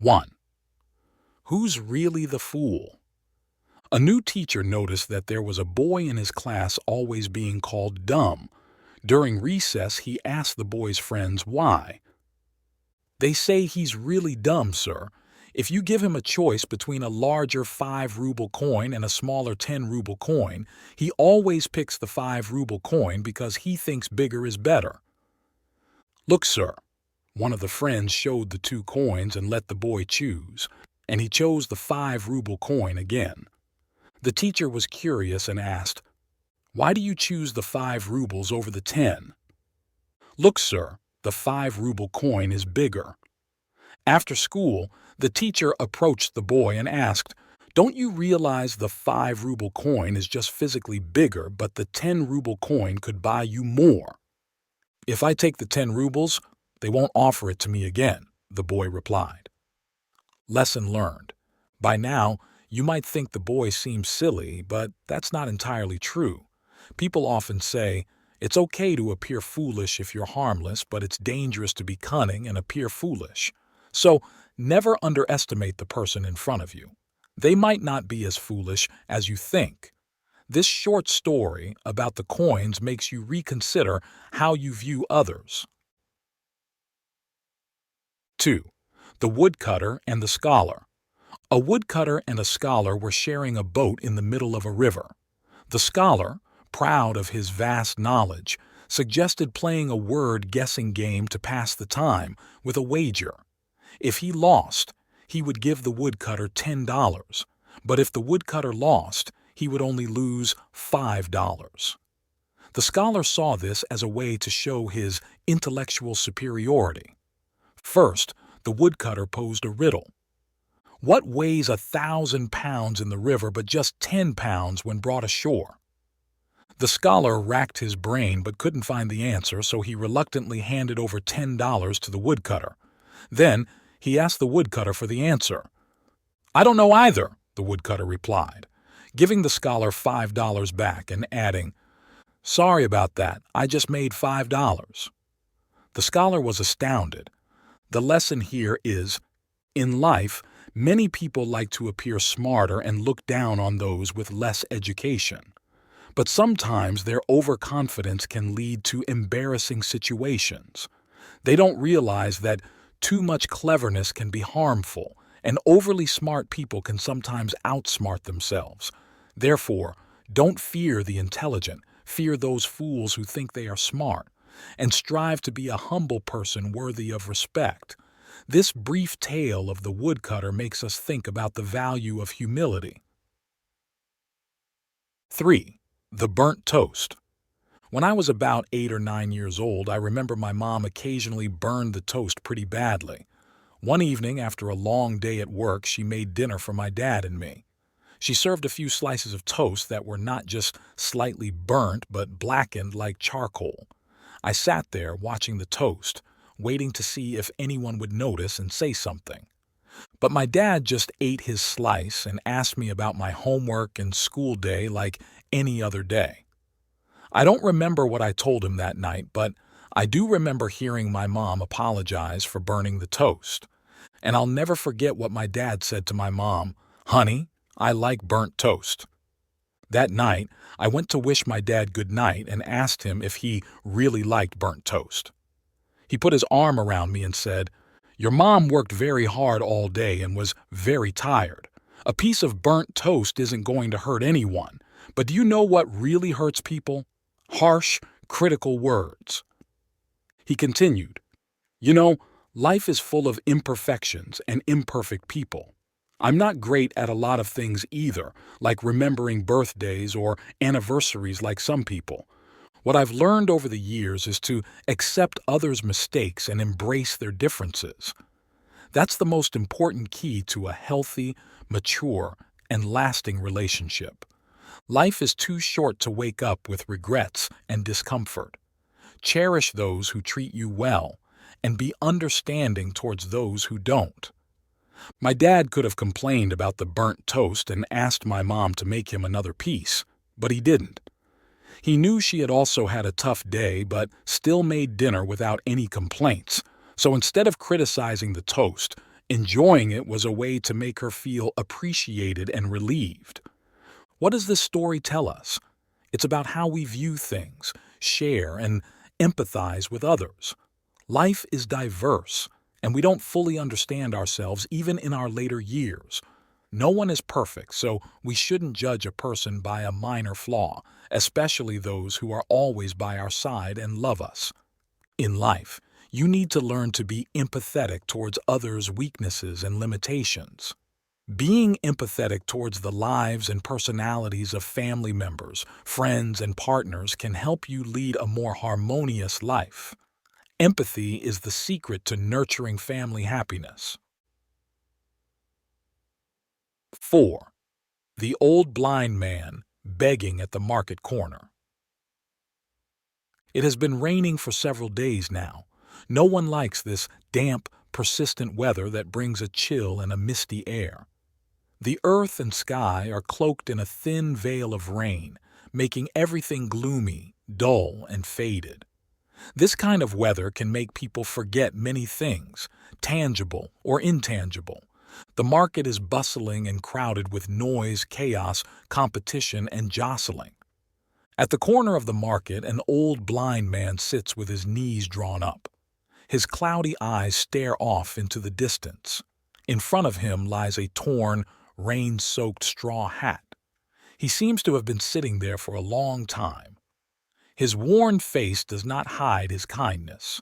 1. Who's really the fool? A new teacher noticed that there was a boy in his class always being called dumb. During recess, he asked the boy's friends why. "They say he's really dumb, sir. If you give him a choice between a larger 5-ruble coin and a smaller 10-ruble coin, he always picks the 5-ruble coin because he thinks bigger is better." "Look, sir." One of the friends showed the 2 coins and let the boy choose, and he chose the 5-ruble coin again. The teacher was curious and asked, "Why do you choose the 5 rubles over the 10? "Look, sir, the 5-ruble coin is bigger." After school, the teacher approached the boy and asked, "Don't you realize the 5-ruble coin is just physically bigger, but the 10-ruble coin could buy you more?" "If I take the 10 rubles, they won't offer it to me again," the boy replied. Lesson learned. By now, you might think the boy seems silly, but that's not entirely true. People often say, it's okay to appear foolish if you're harmless, but it's dangerous to be cunning and appear foolish. So, never underestimate the person in front of you. They might not be as foolish as you think. This short story about the coins makes you reconsider how you view others. 2. The woodcutter and the scholar. A woodcutter and a scholar were sharing a boat in the middle of a river. The scholar, proud of his vast knowledge, suggested playing a word-guessing game to pass the time with a wager. If he lost, he would give the woodcutter $10, but if the woodcutter lost, he would only lose $5. The scholar saw this as a way to show his intellectual superiority. First, the woodcutter posed a riddle. What weighs 1,000 pounds in the river but just 10 pounds when brought ashore? The scholar racked his brain but couldn't find the answer, so he reluctantly handed over $10 to the woodcutter. Then he asked the woodcutter for the answer. "I don't know either," the woodcutter replied, giving the scholar $5 back and adding, "Sorry about that, I just made $5. The scholar was astounded. The lesson here is, in life, many people like to appear smarter and look down on those with less education. But sometimes their overconfidence can lead to embarrassing situations. They don't realize that too much cleverness can be harmful, and overly smart people can sometimes outsmart themselves. Therefore, don't fear the intelligent, fear those fools who think they are smart, and strive to be a humble person worthy of respect. This brief tale of the woodcutter makes us think about the value of humility. 3. The burnt toast. When I was about 8 or 9 years old, I remember my mom occasionally burned the toast pretty badly. One evening, after a long day at work, she made dinner for my dad and me. She served a few slices of toast that were not just slightly burnt, but blackened like charcoal. I sat there watching the toast, waiting to see if anyone would notice and say something. But my dad just ate his slice and asked me about my homework and school day like any other day. I don't remember what I told him that night, but I do remember hearing my mom apologize for burning the toast. And I'll never forget what my dad said to my mom, "Honey, I like burnt toast." That night, I went to wish my dad good night and asked him if he really liked burnt toast. He put his arm around me and said, "Your mom worked very hard all day and was very tired. A piece of burnt toast isn't going to hurt anyone. But do you know what really hurts people? Harsh, critical words." He continued, "You know, life is full of imperfections and imperfect people. I'm not great at a lot of things either, like remembering birthdays or anniversaries like some people. What I've learned over the years is to accept others' mistakes and embrace their differences. That's the most important key to a healthy, mature, and lasting relationship. Life is too short to wake up with regrets and discomfort. Cherish those who treat you well, and be understanding towards those who don't." My dad could have complained about the burnt toast and asked my mom to make him another piece, but he didn't. He knew she had also had a tough day, but still made dinner without any complaints. So instead of criticizing the toast, Enjoying it was a way to make her feel appreciated and relieved. What does this story tell us? It's about how we view things, share, and empathize with others. Life is diverse, and we don't fully understand ourselves even in our later years. No one is perfect, so we shouldn't judge a person by a minor flaw, especially those who are always by our side and love us. In life, you need to learn to be empathetic towards others' weaknesses and limitations. Being empathetic towards the lives and personalities of family members, friends, and partners can help you lead a more harmonious life. Empathy is the secret to nurturing family happiness. 4. The old blind man begging at the market corner. It has been raining for several days now. No one likes this damp, persistent weather that brings a chill and a misty air. The earth and sky are cloaked in a thin veil of rain, making everything gloomy, dull, and faded. This kind of weather can make people forget many things, tangible or intangible. The market is bustling and crowded with noise, chaos, competition, and jostling. At the corner of the market, an old blind man sits with his knees drawn up. His cloudy eyes stare off into the distance. In front of him lies a torn, rain-soaked straw hat. He seems to have been sitting there for a long time. His worn face does not hide his kindness.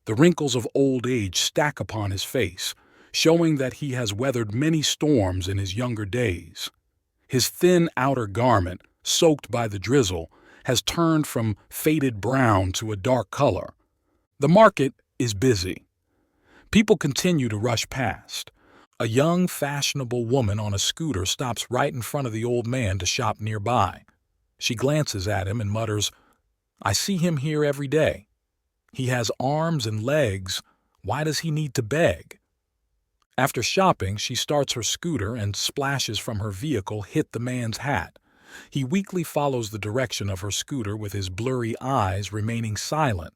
The wrinkles of old age stack upon his face, showing that he has weathered many storms in his younger days. His thin outer garment, soaked by the drizzle, has turned from faded brown to a dark color. The market is busy. People continue to rush past. A young, fashionable woman on a scooter stops right in front of the old man to shop nearby. She glances at him and mutters, "I see him here every day. He has arms and legs. Why does he need to beg?" After shopping, she starts her scooter and splashes from her vehicle hit the man's hat. He weakly follows the direction of her scooter with his blurry eyes remaining silent.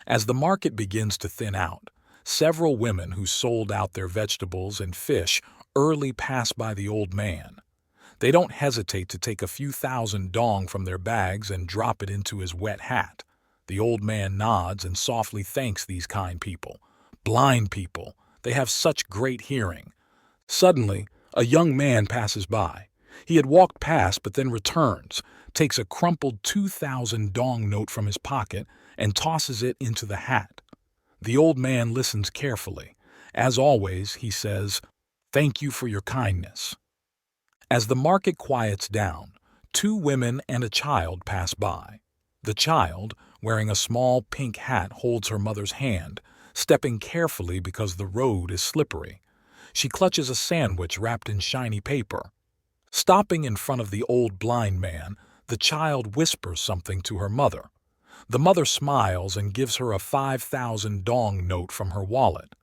As the market begins to thin out, several women who sold out their vegetables and fish early pass by the old man. They don't hesitate to take a few thousand dong from their bags and drop it into his wet hat. The old man nods and softly thanks these kind people. Blind people, they have such great hearing. Suddenly, a young man passes by. He had walked past but then returns, takes a crumpled 2,000 dong note from his pocket and tosses it into the hat. The old man listens carefully. As always, he says, "Thank you for your kindness." As the market quiets down, two women and a child pass by. The child, wearing a small pink hat, holds her mother's hand, stepping carefully because the road is slippery. She clutches a sandwich wrapped in shiny paper. Stopping in front of the old blind man, the child whispers something to her mother. The mother smiles and gives her a 5,000 dong note from her wallet.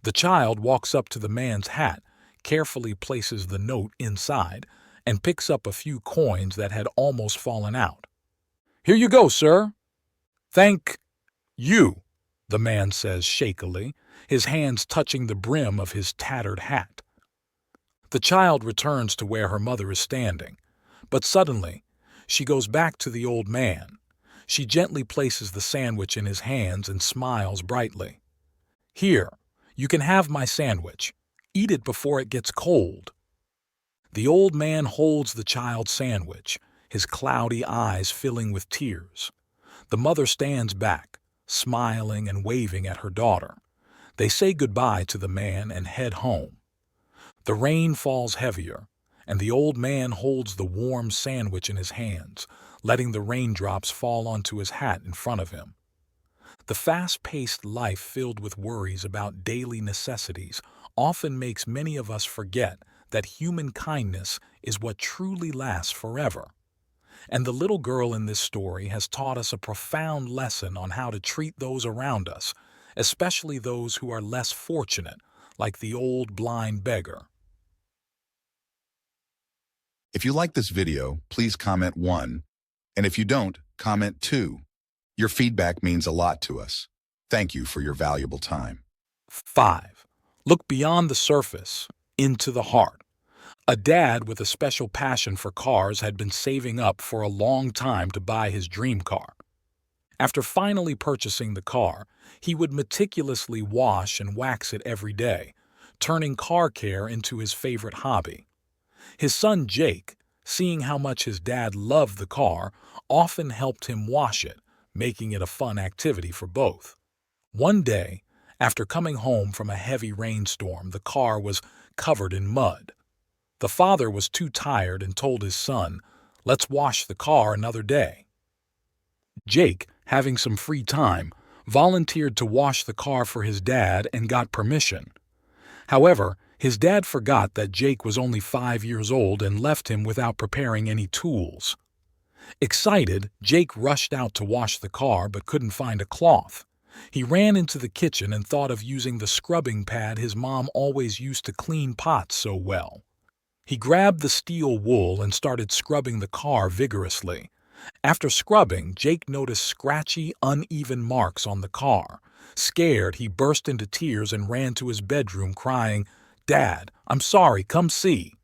The child walks up to the man's hat, carefully places the note inside, and picks up a few coins that had almost fallen out. "Here you go, sir." "Thank you," the man says shakily, his hands touching the brim of his tattered hat. The child returns to where her mother is standing, but suddenly she goes back to the old man. She gently places the sandwich in his hands and smiles brightly. "Here, you can have my sandwich. Eat it before it gets cold." The old man holds the child's sandwich, his cloudy eyes filling with tears. The mother stands back, smiling and waving at her daughter. They say goodbye to the man and head home. The rain falls heavier, and the old man holds the warm sandwich in his hands, letting the raindrops fall onto his hat in front of him. The fast-paced life filled with worries about daily necessities often makes many of us forget that human kindness is what truly lasts forever. And the little girl in this story has taught us a profound lesson on how to treat those around us, especially those who are less fortunate, like the old blind beggar. If you like this video, please comment 1. And if you don't, comment 2. Your feedback means a lot to us. Thank you for your valuable time. 5. Look beyond the surface, into the heart. A dad with a special passion for cars had been saving up for a long time to buy his dream car. After finally purchasing the car, he would meticulously wash and wax it every day, turning car care into his favorite hobby. His son Jake, seeing how much his dad loved the car, often helped him wash it, making it a fun activity for both. One day, after coming home from a heavy rainstorm, the car was covered in mud. The father was too tired and told his son, "Let's wash the car another day." Jake, having some free time, volunteered to wash the car for his dad and got permission. However, his dad forgot that Jake was only 5 years old and left him without preparing any tools. Excited, Jake rushed out to wash the car but couldn't find a cloth. He ran into the kitchen and thought of using the scrubbing pad his mom always used to clean pots so well. He grabbed the steel wool and started scrubbing the car vigorously. After scrubbing, Jake noticed scratchy, uneven marks on the car. Scared, he burst into tears and ran to his bedroom crying, "Dad, I'm sorry, come see."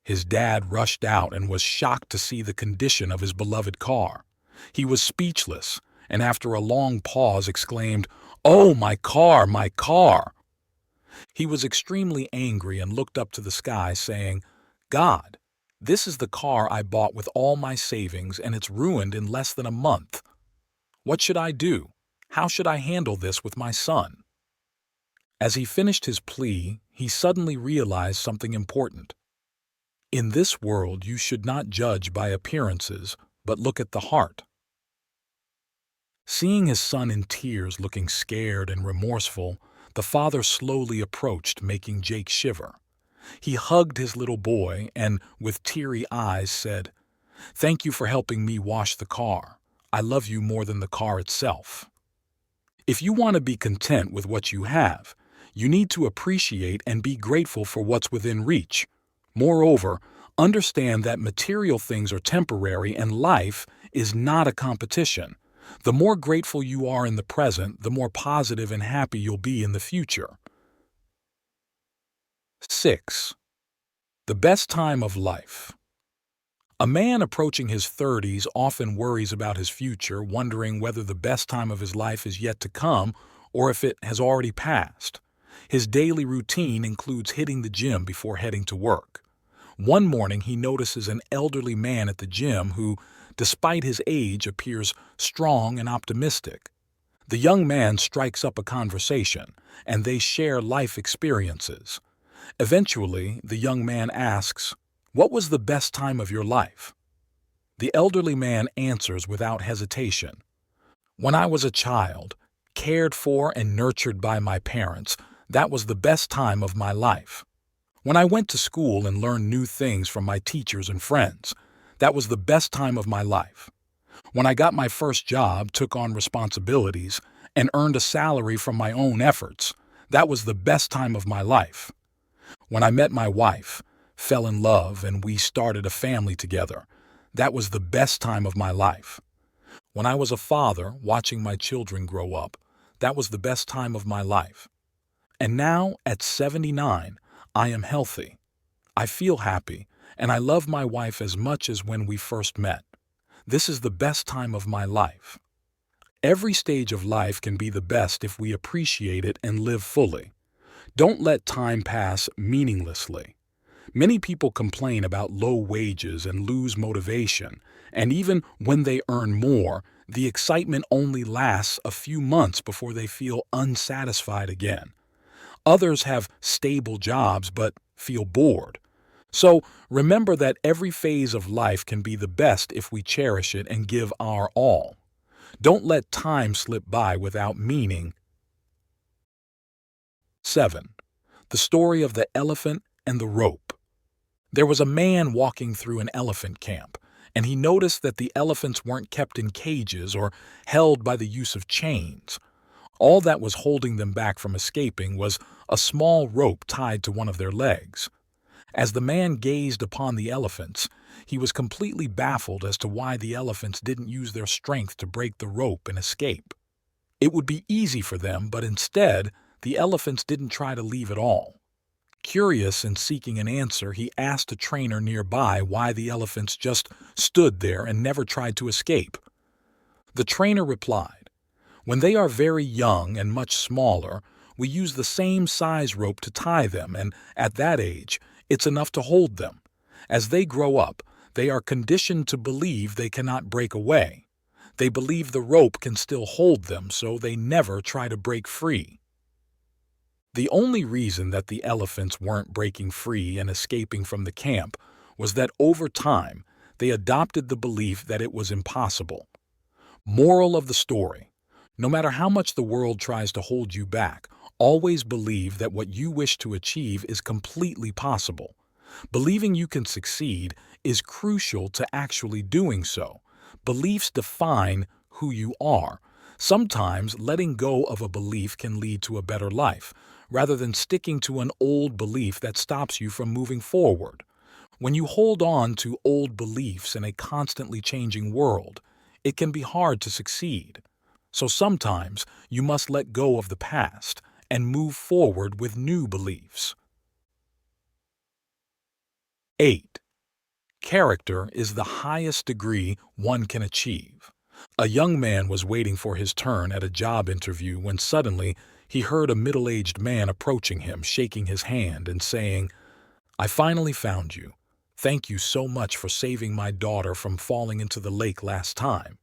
His dad rushed out and was shocked to see the condition of his beloved car. He was speechless, and after a long pause exclaimed, "Oh, my car, my car!" He was extremely angry and looked up to the sky, saying, "God, this is the car I bought with all my savings and it's ruined in less than a month. What should I do? How should I handle this with my son?" As he finished his plea, he suddenly realized something important. In this world, you should not judge by appearances, but look at the heart. Seeing his son in tears, looking scared and remorseful, the father slowly approached, making Jake shiver. He hugged his little boy and, with teary eyes, said, "Thank you for helping me wash the car. I love you more than the car itself." If you want to be content with what you have, you need to appreciate and be grateful for what's within reach. Moreover, understand that material things are temporary and life is not a competition. The more grateful you are in the present, the more positive and happy you'll be in the future. 6. The best time of life. A man approaching his 30s often worries about his future, wondering whether the best time of his life is yet to come or if it has already passed. His daily routine includes hitting the gym before heading to work. One morning, he notices an elderly man at the gym who, despite his age, appears strong and optimistic. The young man strikes up a conversation, and they share life experiences. Eventually, the young man asks, "What was the best time of your life?" The elderly man answers without hesitation, "When I was a child, cared for and nurtured by my parents, that was the best time of my life. When I went to school and learned new things from my teachers and friends, that was the best time of my life. When I got my first job, took on responsibilities, and earned a salary from my own efforts, that was the best time of my life. When I met my wife, fell in love, and we started a family together, that was the best time of my life. When I was a father, watching my children grow up, that was the best time of my life. And now, at 79, I am healthy. I feel happy, and I love my wife as much as when we first met. This is the best time of my life." Every stage of life can be the best if we appreciate it and live fully. Don't let time pass meaninglessly. Many people complain about low wages and lose motivation, and even when they earn more, the excitement only lasts a few months before they feel unsatisfied again. Others have stable jobs but feel bored. So remember that every phase of life can be the best if we cherish it and give our all. Don't let time slip by without meaning. 7. The story of the elephant and the rope. There was a man walking through an elephant camp, and he noticed that the elephants weren't kept in cages or held by the use of chains. All that was holding them back from escaping was a small rope tied to one of their legs. As the man gazed upon the elephants, he was completely baffled as to why the elephants didn't use their strength to break the rope and escape. It would be easy for them, but instead, The elephants didn't try to leave at all. Curious and seeking an answer, he asked a trainer nearby why the elephants just stood there and never tried to escape. The trainer replied, "When they are very young and much smaller, we use the same size rope to tie them, and at that age, it's enough to hold them. As they grow up, they are conditioned to believe they cannot break away. They believe the rope can still hold them, so they never try to break free." The only reason that the elephants weren't breaking free and escaping from the camp was that over time, they adopted the belief that it was impossible. Moral of the story: no matter how much the world tries to hold you back, always believe that what you wish to achieve is completely possible. Believing you can succeed is crucial to actually doing so. Beliefs define who you are. Sometimes letting go of a belief can lead to a better life, rather than sticking to an old belief that stops you from moving forward. When you hold on to old beliefs in a constantly changing world, it can be hard to succeed. So sometimes you must let go of the past and move forward with new beliefs. 8. Character is the highest degree one can achieve. A young man was waiting for his turn at a job interview when suddenly he heard a middle-aged man approaching him, shaking his hand and saying, "I finally found you. Thank you so much for saving my daughter from falling into the lake last time."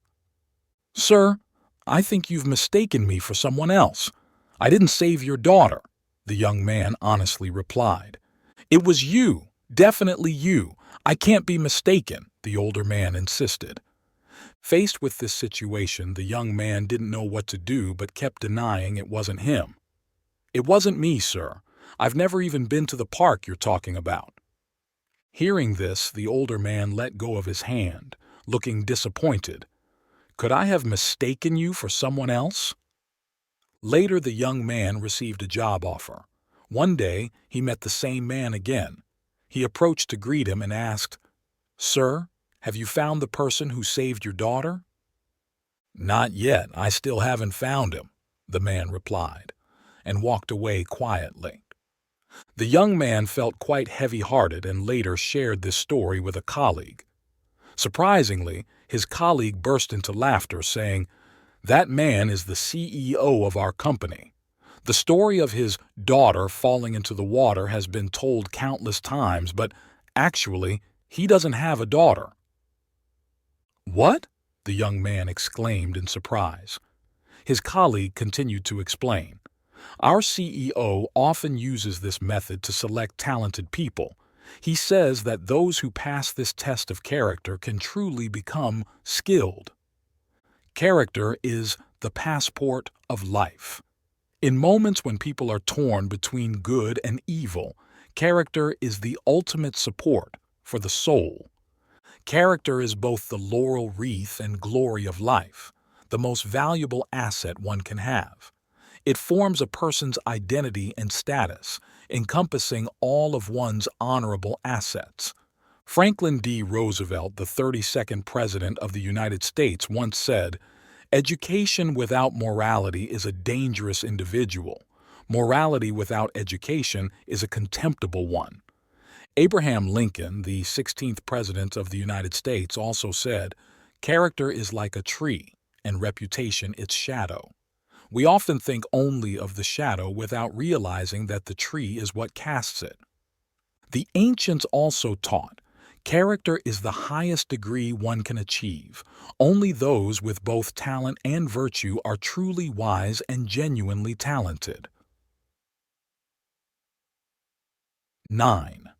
"Sir, I think you've mistaken me for someone else. I didn't save your daughter," the young man honestly replied. "It was you, definitely you. I can't be mistaken," the older man insisted. Faced with this situation, the young man didn't know what to do but kept denying it wasn't him. "It wasn't me, sir. I've never even been to the park you're talking about." Hearing this, the older man let go of his hand, looking disappointed. "Could I have mistaken you for someone else?" Later, the young man received a job offer. One day, he met the same man again. He approached to greet him and asked, "Sir, have you found the person who saved your daughter?" "Not yet. I still haven't found him," the man replied, and walked away quietly. The young man felt quite heavy-hearted and later shared this story with a colleague. Surprisingly, his colleague burst into laughter, saying, "That man is the CEO of our company. The story of his daughter falling into the water has been told countless times, but actually, he doesn't have a daughter." "What?" the young man exclaimed in surprise. His colleague continued to explain. "Our CEO often uses this method to select talented people. He says that those who pass this test of character can truly become skilled. Character is the passport of life. In moments when people are torn between good and evil, character is the ultimate support for the soul. Character is both the laurel wreath and glory of life, the most valuable asset one can have. It forms a person's identity and status, encompassing all of one's honorable assets. Franklin D. Roosevelt, the 32nd President of the United States, once said, "Education without morality is a dangerous individual. Morality without education is a contemptible one." Abraham Lincoln, the 16th President of the United States, also said, "Character is like a tree, and reputation its shadow." We often think only of the shadow without realizing that the tree is what casts it. The ancients also taught, character is the highest degree one can achieve. Only those with both talent and virtue are truly wise and genuinely talented. 9.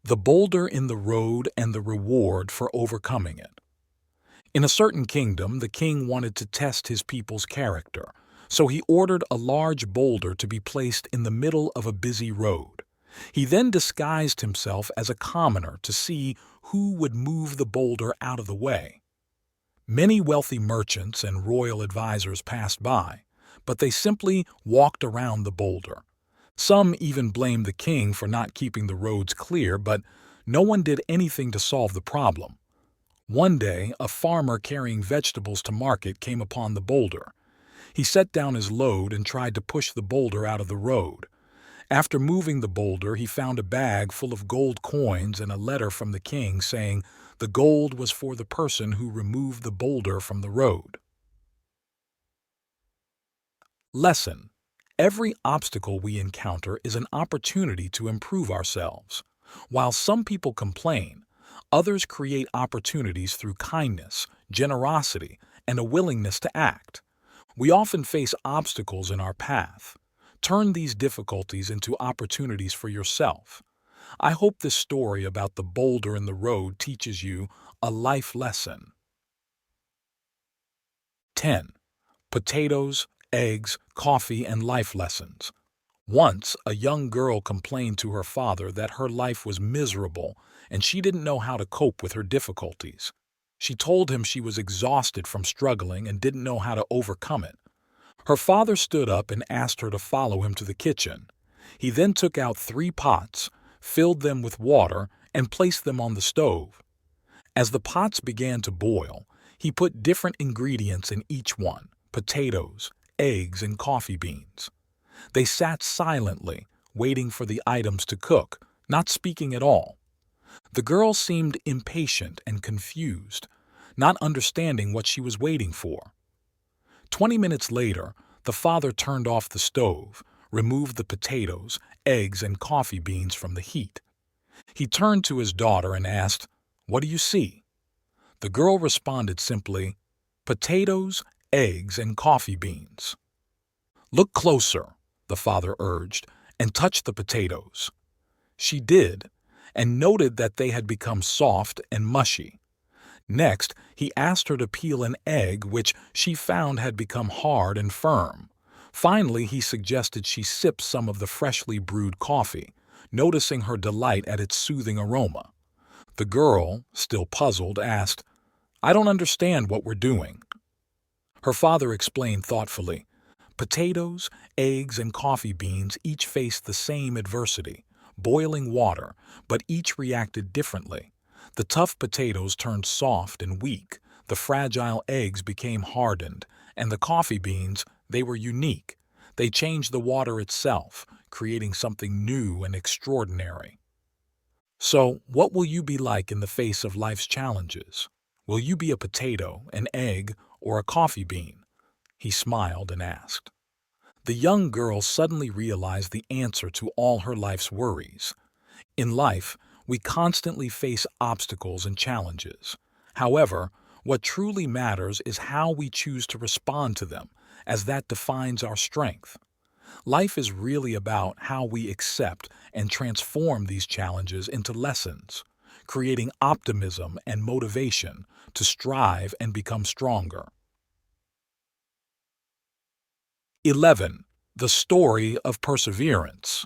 The boulder in the road and the reward for overcoming it. In a certain kingdom, the king wanted to test his people's character, so he ordered a large boulder to be placed in the middle of a busy road. He then disguised himself as a commoner to see who would move the boulder out of the way. Many wealthy merchants and royal advisors passed by, but they simply walked around the boulder. Some even blamed the king for not keeping the roads clear, but no one did anything to solve the problem. One day, a farmer carrying vegetables to market came upon the boulder. He set down his load and tried to push the boulder out of the road. After moving the boulder, he found a bag full of gold coins and a letter from the king saying the gold was for the person who removed the boulder from the road. Lesson: every obstacle we encounter is an opportunity to improve ourselves. While some people complain, others create opportunities through kindness, generosity, and a willingness to act. We often face obstacles in our path. Turn these difficulties into opportunities for yourself. I hope this story about the boulder in the road teaches you a life lesson. 10. Potatoes, eggs, coffee, and life lessons. Once, a young girl complained to her father that her life was miserable and she didn't know how to cope with her difficulties. She told him she was exhausted from struggling and didn't know how to overcome it. Her father stood up and asked her to follow him to the kitchen. He then took out 3 pots, filled them with water, and placed them on the stove. As the pots began to boil, he put different ingredients in each one: potatoes, eggs, and coffee beans. They sat silently, waiting for the items to cook, not speaking at all. The girl seemed impatient and confused, not understanding what she was waiting for. 20 minutes later, the father turned off the stove, removed the potatoes, eggs, and coffee beans from the heat. He turned to his daughter and asked, "What do you see?" The girl responded simply, "Potatoes, eggs, and coffee beans." "Look closer," the father urged, "and touch the potatoes." She did, and noted that they had become soft and mushy. Next, he asked her to peel an egg, which she found had become hard and firm. Finally, he suggested she sip some of the freshly brewed coffee, noticing her delight at its soothing aroma. The girl, still puzzled, asked, "I don't understand what we're doing." Her father explained thoughtfully, "Potatoes, eggs, and coffee beans each faced the same adversity, boiling water, but each reacted differently. The tough potatoes turned soft and weak, the fragile eggs became hardened, and the coffee beans, they were unique. They changed the water itself, creating something new and extraordinary." So, what will you be like in the face of life's challenges? Will you be a potato, an egg, or a coffee bean? He smiled and asked. The young girl suddenly realized the answer to all her life's worries. In life, we constantly face obstacles and challenges. However, what truly matters is how we choose to respond to them, as that defines our strength. Life is really about how we accept and transform these challenges into lessons, creating optimism and motivation to strive and become stronger. 11. The story of perseverance.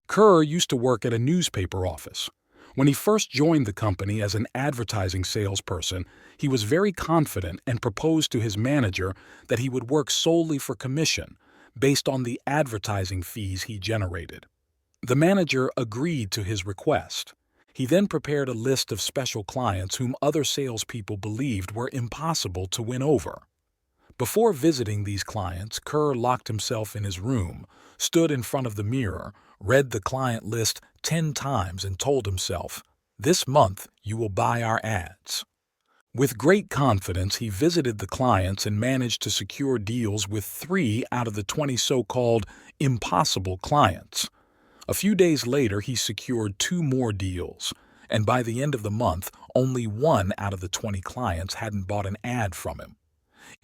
Kerr used to work at a newspaper office. When he first joined the company as an advertising salesperson, he was very confident and proposed to his manager that he would work solely for commission, based on the advertising fees he generated. The manager agreed to his request. He then prepared a list of special clients whom other salespeople believed were impossible to win over. Before visiting these clients, Kerr locked himself in his room, stood in front of the mirror, read the client list 10 times and told himself, "This month you will buy our ads." With great confidence, he visited the clients and managed to secure deals with 3 out of the 20 so-called impossible clients. A few days later, he secured 2 more deals, and by the end of the month, only 1 out of the 20 clients hadn't bought an ad from him.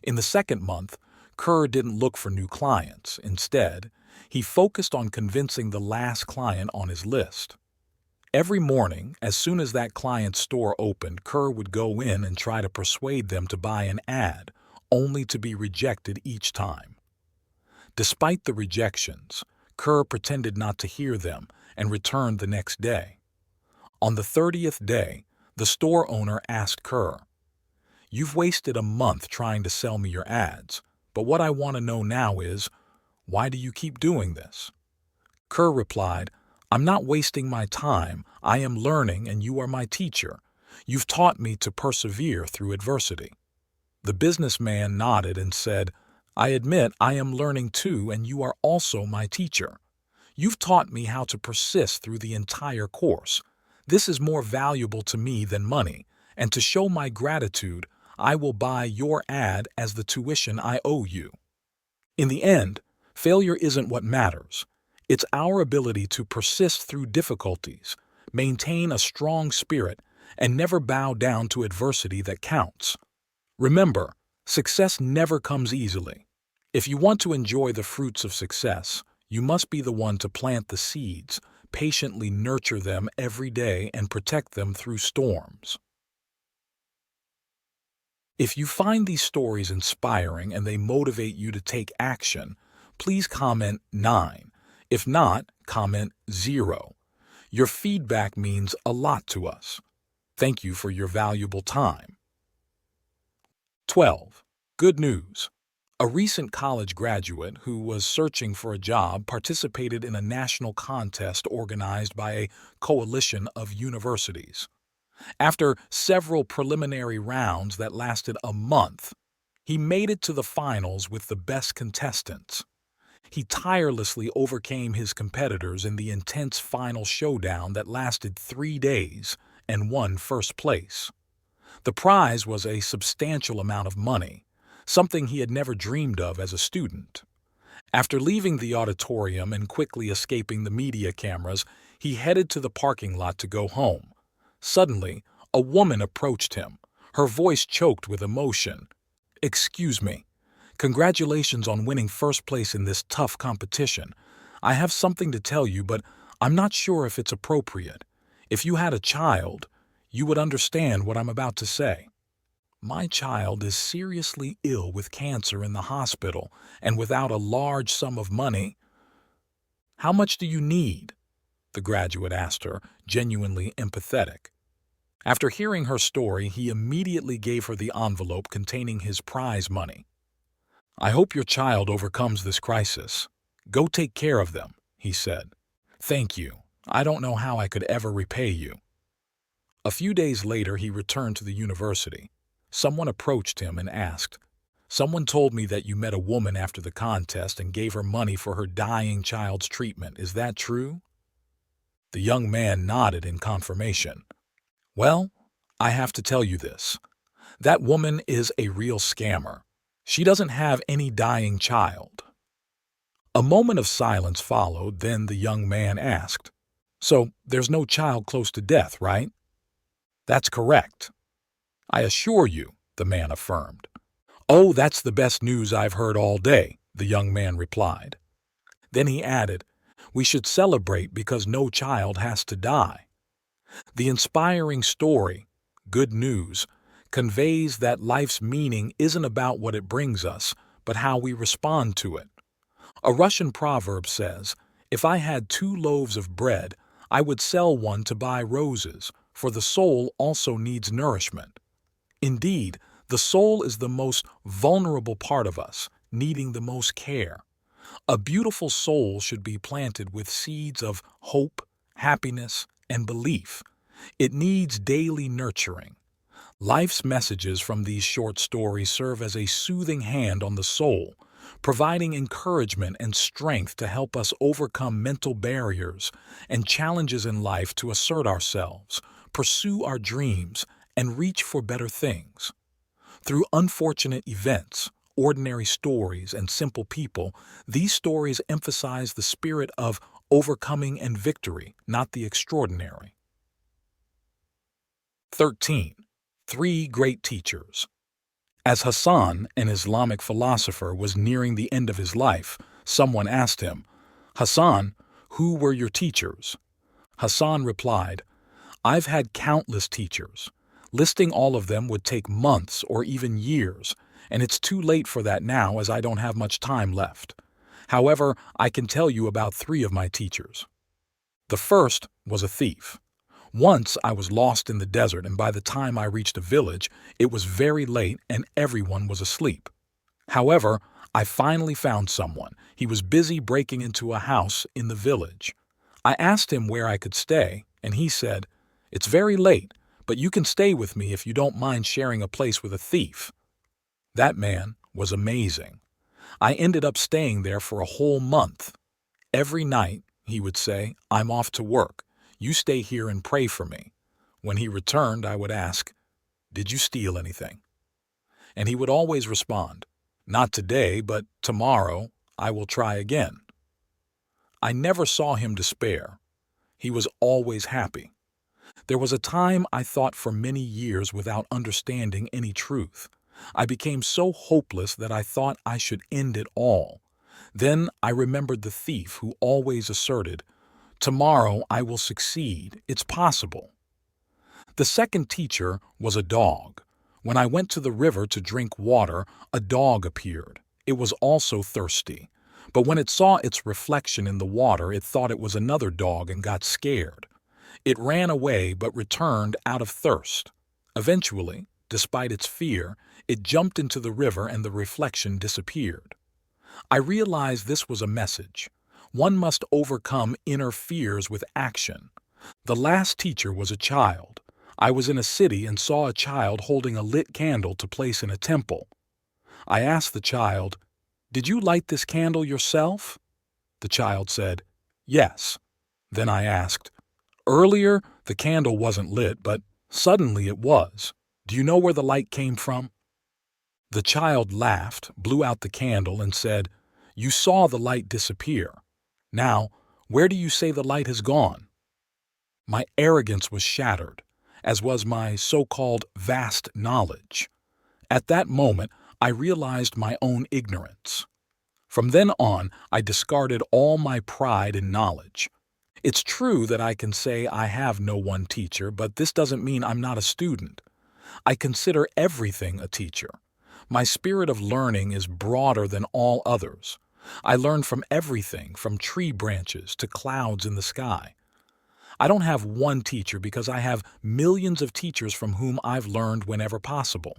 In the second month, Kerr didn't look for new clients. Instead, he focused on convincing the last client on his list. Every morning, as soon as that client's store opened, Kerr would go in and try to persuade them to buy an ad, only to be rejected each time. Despite the rejections, Kerr pretended not to hear them and returned the next day. On the 30th day, the store owner asked Kerr, "You've wasted a month trying to sell me your ads, but what I want to know now is, why do you keep doing this?" Kerr replied, "I'm not wasting my time. I am learning and you are my teacher. You've taught me to persevere through adversity." The businessman nodded and said, I admit I am learning too, and you are also my teacher. You've taught me how to persist through the entire course. This is more valuable to me than money, and to show my gratitude, I will buy your ad as the tuition I owe you. In the end, failure isn't what matters. It's our ability to persist through difficulties, maintain a strong spirit, and never bow down to adversity that counts. Remember, success never comes easily. If you want to enjoy the fruits of success, you must be the one to plant the seeds, patiently nurture them every day, and protect them through storms. If you find these stories inspiring and they motivate you to take action, please comment 9. If not, comment 0. Your feedback means a lot to us. Thank you for your valuable time. 12. Good news. A recent college graduate who was searching for a job participated in a national contest organized by a coalition of universities. After several preliminary rounds that lasted a month, he made it to the finals with the best contestants. He tirelessly overcame his competitors in the intense final showdown that lasted 3 days and won first place. The prize was a substantial amount of money, something he had never dreamed of as a student. After leaving the auditorium and quickly escaping the media cameras, he headed to the parking lot to go home. Suddenly, a woman approached him, her voice choked with emotion. "Excuse me. Congratulations on winning first place in this tough competition. I have something to tell you, but I'm not sure if it's appropriate. If you had a child, you would understand what I'm about to say. My child is seriously ill with cancer in the hospital and without a large sum of money." "How much do you need?" the graduate asked her, genuinely empathetic. After hearing her story, he immediately gave her the envelope containing his prize money. "I hope your child overcomes this crisis. Go take care of them," he said. "Thank you. I don't know how I could ever repay you." A few days later, he returned to the university. Someone approached him and asked, "Someone told me that you met a woman after the contest and gave her money for her dying child's treatment. Is that true?" The young man nodded in confirmation. "Well, I have to tell you this. That woman is a real scammer. She doesn't have any dying child." A moment of silence followed, then the young man asked, "So there's no child close to death, right?" "That's correct." "I assure you," the man affirmed. "Oh, that's the best news I've heard all day," the young man replied. Then he added, "We should celebrate because no child has to die." The inspiring story, Good News, conveys that life's meaning isn't about what it brings us, but how we respond to it. A Russian proverb says, "If I had 2 loaves of bread, I would sell one to buy roses, for the soul also needs nourishment." Indeed, the soul is the most vulnerable part of us, needing the most care. A beautiful soul should be planted with seeds of hope, happiness, and belief. It needs daily nurturing. Life's messages from these short stories serve as a soothing hand on the soul, providing encouragement and strength to help us overcome mental barriers and challenges in life to assert ourselves, pursue our dreams, and reach for better things. Through unfortunate events, ordinary stories, and simple people, these stories emphasize the spirit of overcoming and victory, not the extraordinary. 13. 3 Great Teachers. As Hassan, an Islamic philosopher, was nearing the end of his life, someone asked him, "Hassan, who were your teachers?" Hassan replied, "I've had countless teachers. Listing all of them would take months or even years, and it's too late for that now as I don't have much time left. However, I can tell you about 3 of my teachers." The first was a thief. Once I was lost in the desert, and by the time I reached a village, it was very late and everyone was asleep. However, I finally found someone. He was busy breaking into a house in the village. I asked him where I could stay, and he said, "It's very late, but you can stay with me if you don't mind sharing a place with a thief." That man was amazing. I ended up staying there for a whole month. Every night, he would say, "I'm off to work. You stay here and pray for me." When he returned, I would ask, "Did you steal anything?" And he would always respond, "Not today, but tomorrow I will try again." I never saw him despair. He was always happy. There was a time I thought for many years without understanding any truth. I became so hopeless that I thought I should end it all. Then I remembered the thief who always asserted, "Tomorrow I will succeed. It's possible." The second teacher was a dog. When I went to the river to drink water, a dog appeared. It was also thirsty. But when it saw its reflection in the water, it thought it was another dog and got scared. It ran away but returned out of thirst. Eventually, despite its fear, it jumped into the river and the reflection disappeared. I realized this was a message. One must overcome inner fears with action. The last teacher was a child. I was in a city and saw a child holding a lit candle to place in a temple. I asked the child, "Did you light this candle yourself?" The child said, "Yes." Then I asked, "Earlier, the candle wasn't lit, but suddenly it was. Do you know where the light came from?" The child laughed, blew out the candle, and said, "You saw the light disappear. Now, where do you say the light has gone?" My arrogance was shattered, as was my so-called vast knowledge. At that moment, I realized my own ignorance. From then on, I discarded all my pride in knowledge. It's true that I can say I have no one teacher, but this doesn't mean I'm not a student. I consider everything a teacher. My spirit of learning is broader than all others. I learn from everything, from tree branches to clouds in the sky. I don't have one teacher because I have millions of teachers from whom I've learned whenever possible.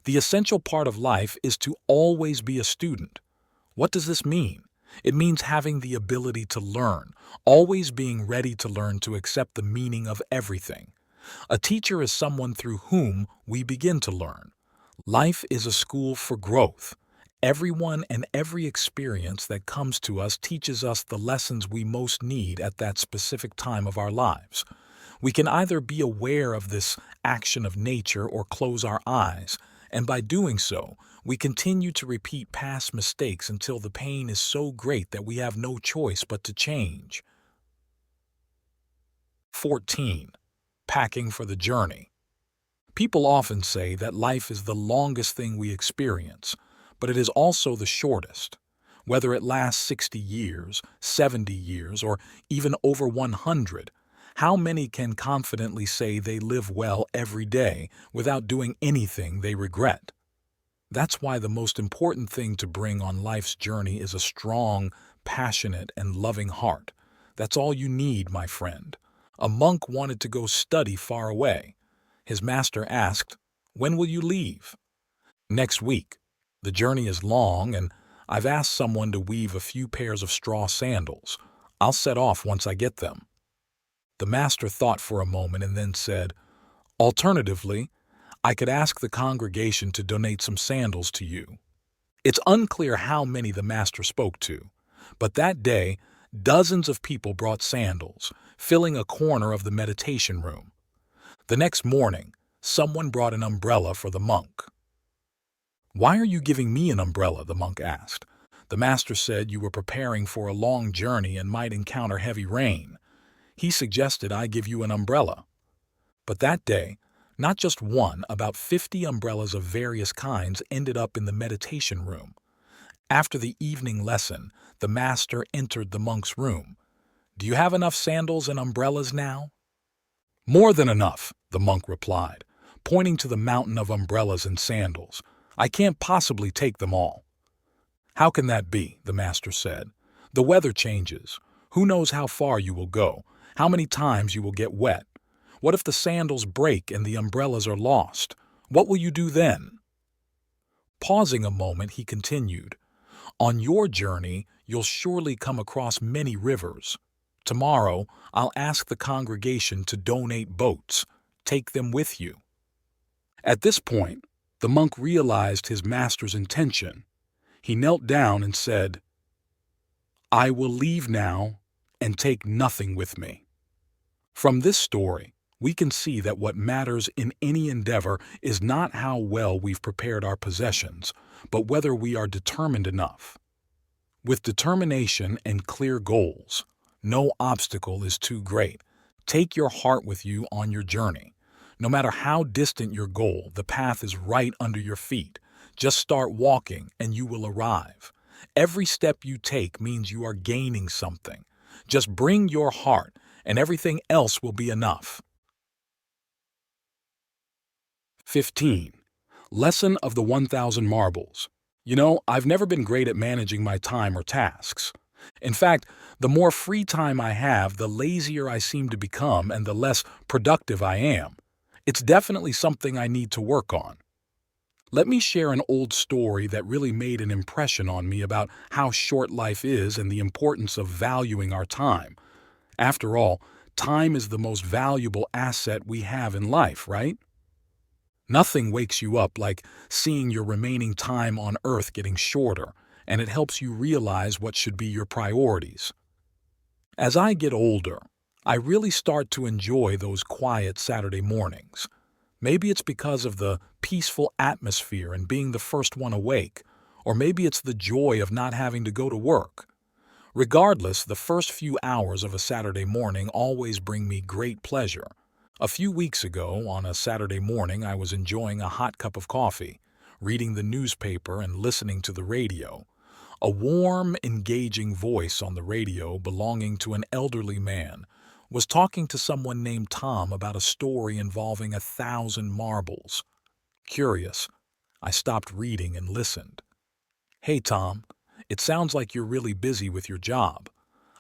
The essential part of life is to always be a student. What does this mean? It means having the ability to learn, always being ready to learn to accept the meaning of everything. A teacher is someone through whom we begin to learn. Life is a school for growth. Everyone and every experience that comes to us teaches us the lessons we most need at that specific time of our lives. We can either be aware of this action of nature or close our eyes, and by doing so, we continue to repeat past mistakes until the pain is so great that we have no choice but to change. 14. Packing for the journey. People often say that life is the longest thing we experience, but it is also the shortest. Whether it lasts 60 years, 70 years, or even over 100, how many can confidently say they live well every day without doing anything they regret? That's why the most important thing to bring on life's journey is a strong, passionate, and loving heart. That's all you need, my friend. A monk wanted to go study far away. His master asked, "When will you leave?" "Next week. The journey is long, and I've asked someone to weave a few pairs of straw sandals. I'll set off once I get them." The master thought for a moment and then said, "Alternatively, I could ask the congregation to donate some sandals to you." It's unclear how many the master spoke to, but that day, dozens of people brought sandals, filling a corner of the meditation room. The next morning, someone brought an umbrella for the monk. "Why are you giving me an umbrella?" the monk asked. "The master said you were preparing for a long journey and might encounter heavy rain. He suggested I give you an umbrella." But that day, not just one, about 50 umbrellas of various kinds ended up in the meditation room. After the evening lesson, the master entered the monk's room. "Do you have enough sandals and umbrellas now?" "More than enough," the monk replied, pointing to the mountain of umbrellas and sandals. "I can't possibly take them all." "How can that be?" the master said. "The weather changes. Who knows how far you will go, how many times you will get wet? What if the sandals break and the umbrellas are lost? What will you do then?" Pausing a moment, he continued, "On your journey, you'll surely come across many rivers. Tomorrow, I'll ask the congregation to donate boats. Take them with you." At this point, the monk realized his master's intention. He knelt down and said, "I will leave now and take nothing with me." From this story, we can see that what matters in any endeavor is not how well we've prepared our possessions, but whether we are determined enough. With determination and clear goals, no obstacle is too great. Take your heart with you on your journey. No matter how distant your goal, the path is right under your feet. Just start walking and you will arrive. Every step you take means you are gaining something. Just bring your heart and everything else will be enough. 15. Lesson of the 1,000 Marbles. I've never been great at managing my time or tasks. In fact, the more free time I have, the lazier I seem to become and the less productive I am. It's definitely something I need to work on. Let me share an old story that really made an impression on me about how short life is and the importance of valuing our time. After all, time is the most valuable asset we have in life, right? Nothing wakes you up like seeing your remaining time on Earth getting shorter, and it helps you realize what should be your priorities. As I get older, I really start to enjoy those quiet Saturday mornings. Maybe it's because of the peaceful atmosphere and being the first one awake, or maybe it's the joy of not having to go to work. Regardless, the first few hours of a Saturday morning always bring me great pleasure. A few weeks ago, on a Saturday morning, I was enjoying a hot cup of coffee, reading the newspaper and listening to the radio. A warm, engaging voice on the radio belonging to an elderly man was talking to someone named Tom about a story involving 1,000 marbles. Curious, I stopped reading and listened. "Hey, Tom, it sounds like you're really busy with your job.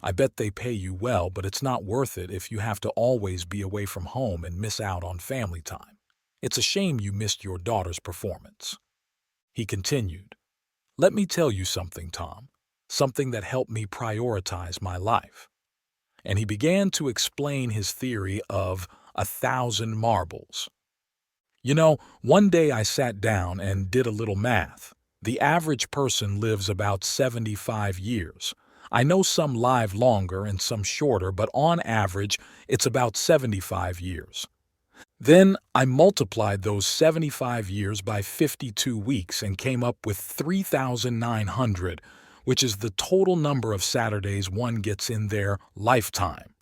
I bet they pay you well, but it's not worth it if you have to always be away from home and miss out on family time. It's a shame you missed your daughter's performance." He continued, "Let me tell you something, Tom, something that helped me prioritize my life." And he began to explain his theory of 1,000 marbles. One day I sat down and did a little math. The average person lives about 75 years. I know some live longer and some shorter, but on average, it's about 75 years. Then I multiplied those 75 years by 52 weeks and came up with 3,900, which is the total number of Saturdays one gets in their lifetime.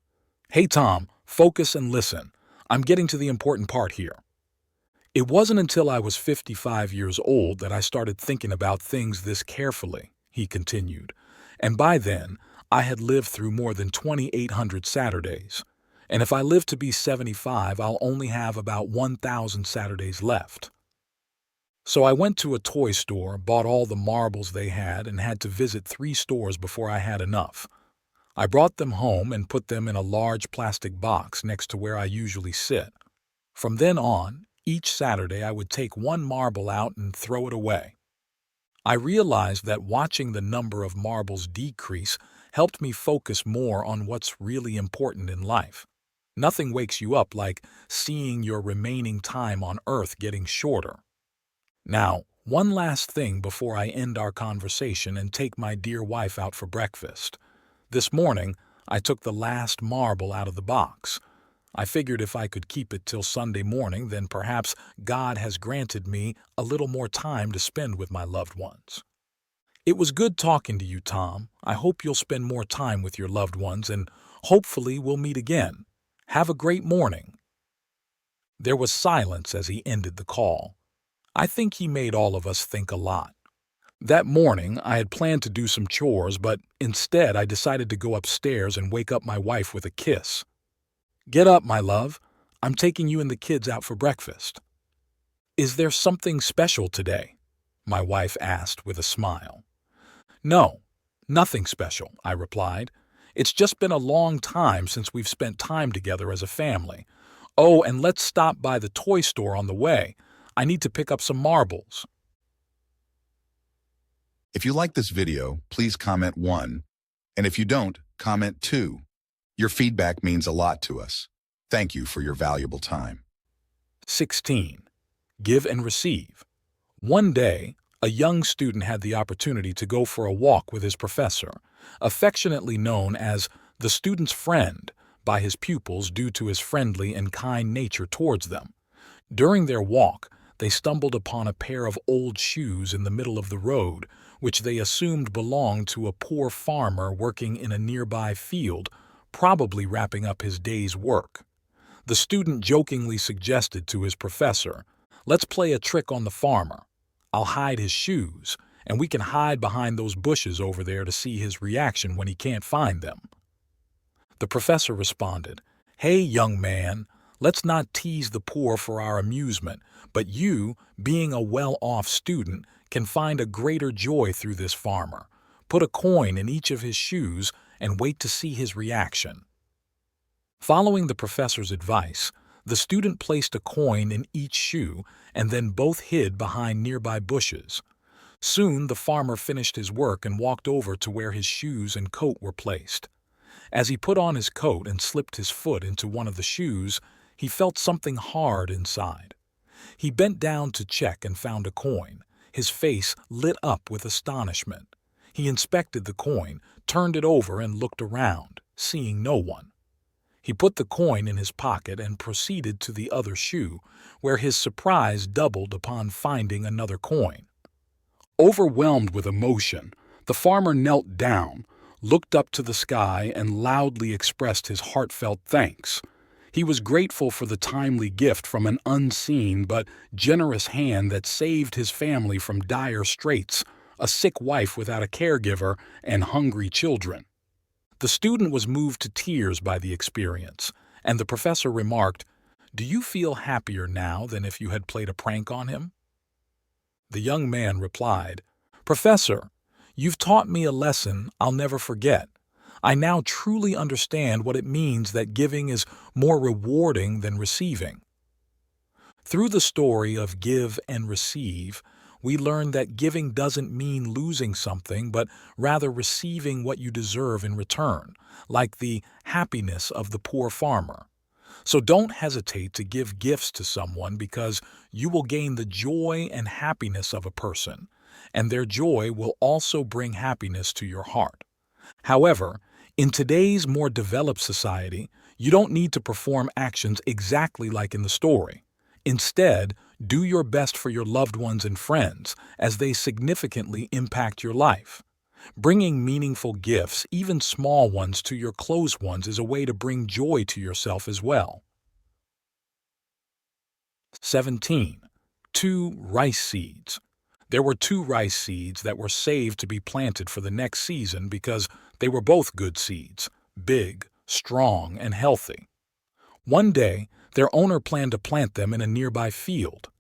Hey, Tom, focus and listen. I'm getting to the important part here. It wasn't until I was 55 years old that I started thinking about things this carefully, he continued. And by then, I had lived through more than 2,800 Saturdays. And if I live to be 75, I'll only have about 1,000 Saturdays left. So I went to a toy store, bought all the marbles they had, and had to visit 3 stores before I had enough. I brought them home and put them in a large plastic box next to where I usually sit. From then on, each Saturday I would take 1 marble out and throw it away. I realized that watching the number of marbles decrease helped me focus more on what's really important in life. Nothing wakes you up like seeing your remaining time on Earth getting shorter. Now, one last thing before I end our conversation and take my dear wife out for breakfast. This morning, I took the last marble out of the box. I figured if I could keep it till Sunday morning, then perhaps God has granted me a little more time to spend with my loved ones. It was good talking to you, Tom. I hope you'll spend more time with your loved ones, and hopefully we'll meet again. Have a great morning. There was silence as he ended the call. I think he made all of us think a lot. That morning, I had planned to do some chores, but instead I decided to go upstairs and wake up my wife with a kiss. "Get up, my love. I'm taking you and the kids out for breakfast." "Is there something special today?" my wife asked with a smile. "No, nothing special," I replied. "It's just been a long time since we've spent time together as a family. Oh, and let's stop by the toy store on the way. I need to pick up some marbles." If you like this video, please comment 1. And if you don't, comment 2. Your feedback means a lot to us. Thank you for your valuable time. 16. Give and receive. One day, a young student had the opportunity to go for a walk with his professor, affectionately known as the student's friend by his pupils due to his friendly and kind nature towards them. During their walk, they stumbled upon a pair of old shoes in the middle of the road, which they assumed belonged to a poor farmer working in a nearby field, probably wrapping up his day's work. The student jokingly suggested to his professor, "Let's play a trick on the farmer. I'll hide his shoes, and we can hide behind those bushes over there to see his reaction when he can't find them." The professor responded, "Hey, young man, let's not tease the poor for our amusement, but you, being a well-off student, can find a greater joy through this farmer. Put a coin in each of his shoes and wait to see his reaction." Following the professor's advice, the student placed a coin in each shoe and then both hid behind nearby bushes. Soon the farmer finished his work and walked over to where his shoes and coat were placed. As he put on his coat and slipped his foot into one of the shoes, he felt something hard inside. He bent down to check and found a coin. His face lit up with astonishment. He inspected the coin, turned it over and looked around, seeing no one. He put the coin in his pocket and proceeded to the other shoe, where his surprise doubled upon finding another coin. Overwhelmed with emotion, the farmer knelt down, looked up to the sky, and loudly expressed his heartfelt thanks. He was grateful for the timely gift from an unseen but generous hand that saved his family from dire straits, a sick wife without a caregiver, and hungry children. The student was moved to tears by the experience, and the professor remarked, "Do you feel happier now than if you had played a prank on him?" The young man replied, "Professor, you've taught me a lesson I'll never forget. I now truly understand what it means that giving is more rewarding than receiving." Through the story of Give and Receive, we learn that giving doesn't mean losing something, but rather receiving what you deserve in return, like the happiness of the poor farmer. So don't hesitate to give gifts to someone, because you will gain the joy and happiness of a person, and their joy will also bring happiness to your heart. However, in today's more developed society, you don't need to perform actions exactly like in the story. Instead, do your best for your loved ones and friends, as they significantly impact your life. Bringing meaningful gifts, even small ones, to your close ones is a way to bring joy to yourself as well. 17. 2 rice seeds. There were 2 rice seeds that were saved to be planted for the next season because they were both good seeds, big, strong, and healthy. One day, their owner planned to plant them in a nearby field.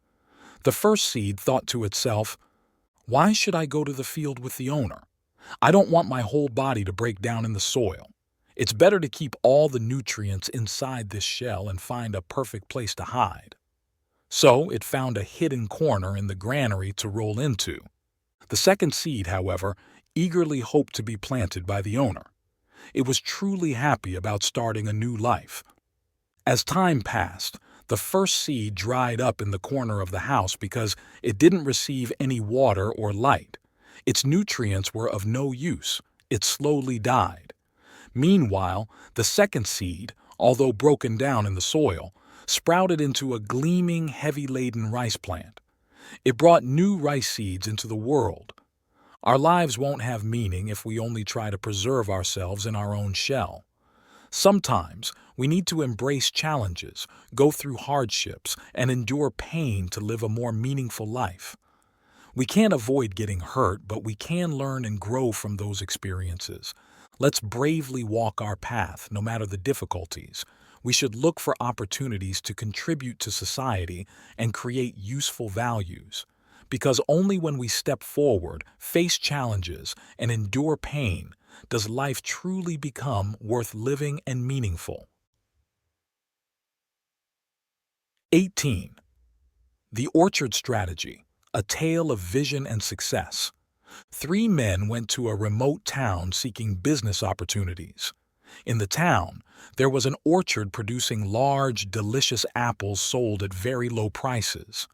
The first seed thought to itself, "Why should I go to the field with the owner? I don't want my whole body to break down in the soil. It's better to keep all the nutrients inside this shell and find a perfect place to hide." So it found a hidden corner in the granary to roll into. The second seed, however, eagerly hoped to be planted by the owner. It was truly happy about starting a new life. As time passed, the first seed dried up in the corner of the house because it didn't receive any water or light. Its nutrients were of no use. It slowly died. Meanwhile, the second seed, although broken down in the soil, sprouted into a gleaming, heavy-laden rice plant. It brought new rice seeds into the world. Our lives won't have meaning if we only try to preserve ourselves in our own shell. Sometimes we need to embrace challenges, go through hardships, and endure pain to live a more meaningful life. We can't avoid getting hurt, but we can learn and grow from those experiences. Let's bravely walk our path, no matter the difficulties. We should look for opportunities to contribute to society and create useful values. Because only when we step forward, face challenges, and endure pain does life truly become worth living and meaningful. 18. The Orchard Strategy, a tale of vision and success. 3 men went to a remote town seeking business opportunities. In the town, there was an orchard producing large, delicious apples sold at very low prices.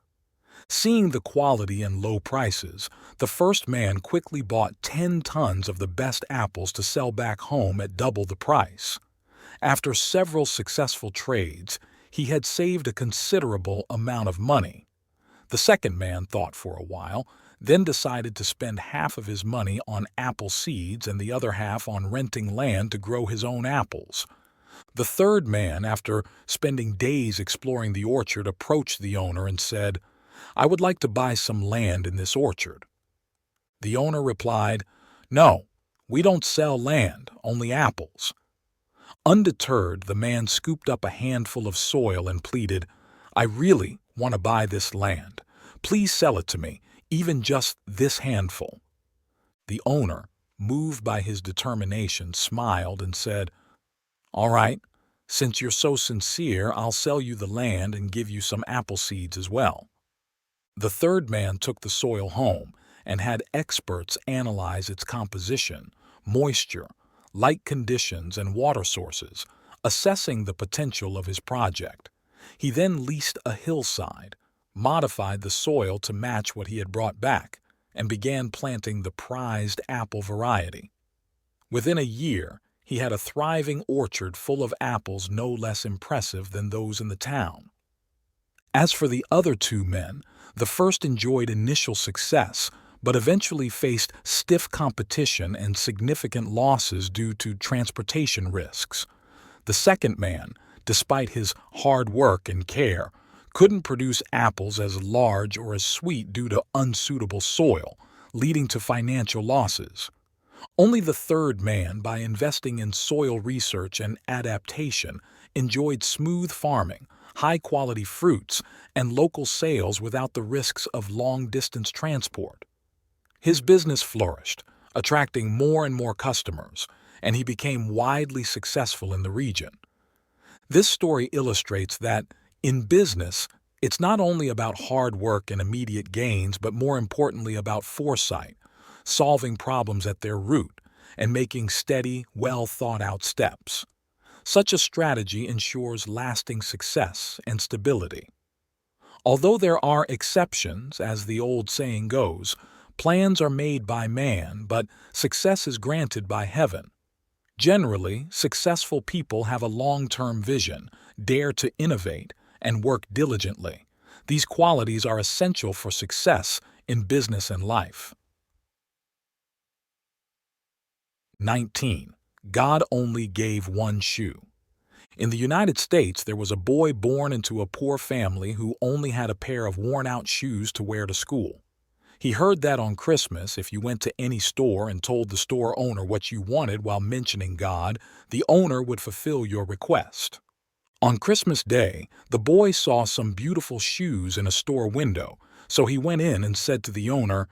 Seeing the quality and low prices, the first man quickly bought 10 tons of the best apples to sell back home at double the price. After several successful trades, he had saved a considerable amount of money. The second man thought for a while, then decided to spend half of his money on apple seeds and the other half on renting land to grow his own apples. The third man, after spending days exploring the orchard, approached the owner and said, "I would like to buy some land in this orchard." The owner replied, "No, we don't sell land, only apples." Undeterred, the man scooped up a handful of soil and pleaded, "I really want to buy this land. Please sell it to me, even just this handful." The owner, moved by his determination, smiled and said, "All right, since you're so sincere, I'll sell you the land and give you some apple seeds as well." The third man took the soil home and had experts analyze its composition, moisture, light conditions, and water sources, assessing the potential of his project. He then leased a hillside, modified the soil to match what he had brought back, and began planting the prized apple variety. Within a year, he had a thriving orchard full of apples no less impressive than those in the town. As for the other two men, the first enjoyed initial success, but eventually faced stiff competition and significant losses due to transportation risks. The second man, despite his hard work and care, couldn't produce apples as large or as sweet due to unsuitable soil, leading to financial losses. Only the third man, by investing in soil research and adaptation, enjoyed smooth farming, high-quality fruits, and local sales without the risks of long-distance transport. His business flourished, attracting more and more customers, and he became widely successful in the region. This story illustrates that, in business, it's not only about hard work and immediate gains, but more importantly about foresight, solving problems at their root, and making steady, well-thought-out steps. Such a strategy ensures lasting success and stability. Although there are exceptions, as the old saying goes, plans are made by man, but success is granted by heaven. Generally, successful people have a long-term vision, dare to innovate, and work diligently. These qualities are essential for success in business and life. 19. God only gave one shoe. In the United States, there was a boy born into a poor family who only had a pair of worn-out shoes to wear to school. He heard that on Christmas, if you went to any store and told the store owner what you wanted while mentioning God, the owner would fulfill your request. On Christmas Day, the boy saw some beautiful shoes in a store window, so he went in and said to the owner,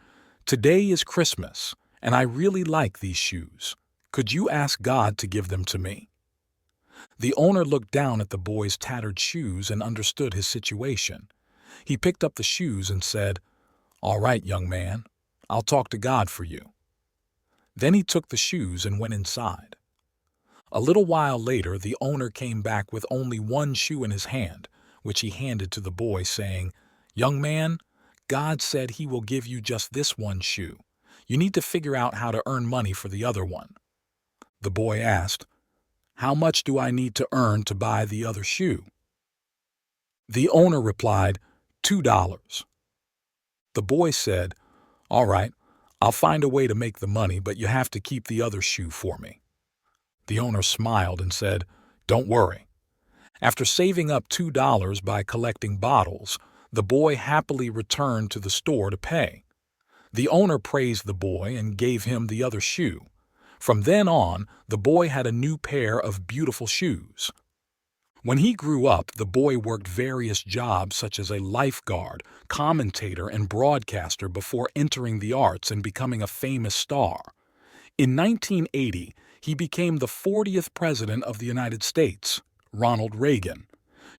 "Today is Christmas, and I really like these shoes. Could you ask God to give them to me?" The owner looked down at the boy's tattered shoes and understood his situation. He picked up the shoes and said, "All right, young man, I'll talk to God for you." Then he took the shoes and went inside. A little while later, the owner came back with only one shoe in his hand, which he handed to the boy, saying, "Young man, God said he will give you just this one shoe. You need to figure out how to earn money for the other one." The boy asked, "How much do I need to earn to buy the other shoe?" The owner replied, $2. The boy said, "All right, I'll find a way to make the money, but you have to keep the other shoe for me." The owner smiled and said, "Don't worry." After saving up $2 by collecting bottles, the boy happily returned to the store to pay. The owner praised the boy and gave him the other shoe. From then on, the boy had a new pair of beautiful shoes. When he grew up, the boy worked various jobs such as a lifeguard, commentator, and broadcaster before entering the arts and becoming a famous star. In 1980, he became the 40th President of the United States, Ronald Reagan.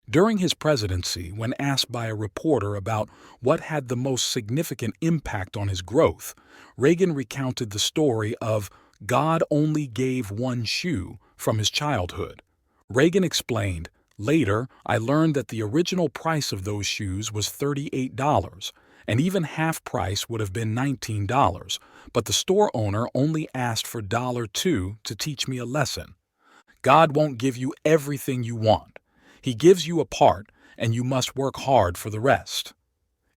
During his presidency, when asked by a reporter about what had the most significant impact on his growth, Reagan recounted the story of God only gave one shoe from his childhood. Reagan explained, "Later, I learned that the original price of those shoes was $38, and even half price would have been $19, but the store owner only asked for $2 to teach me a lesson. God won't give you everything you want. He gives you a part, and you must work hard for the rest.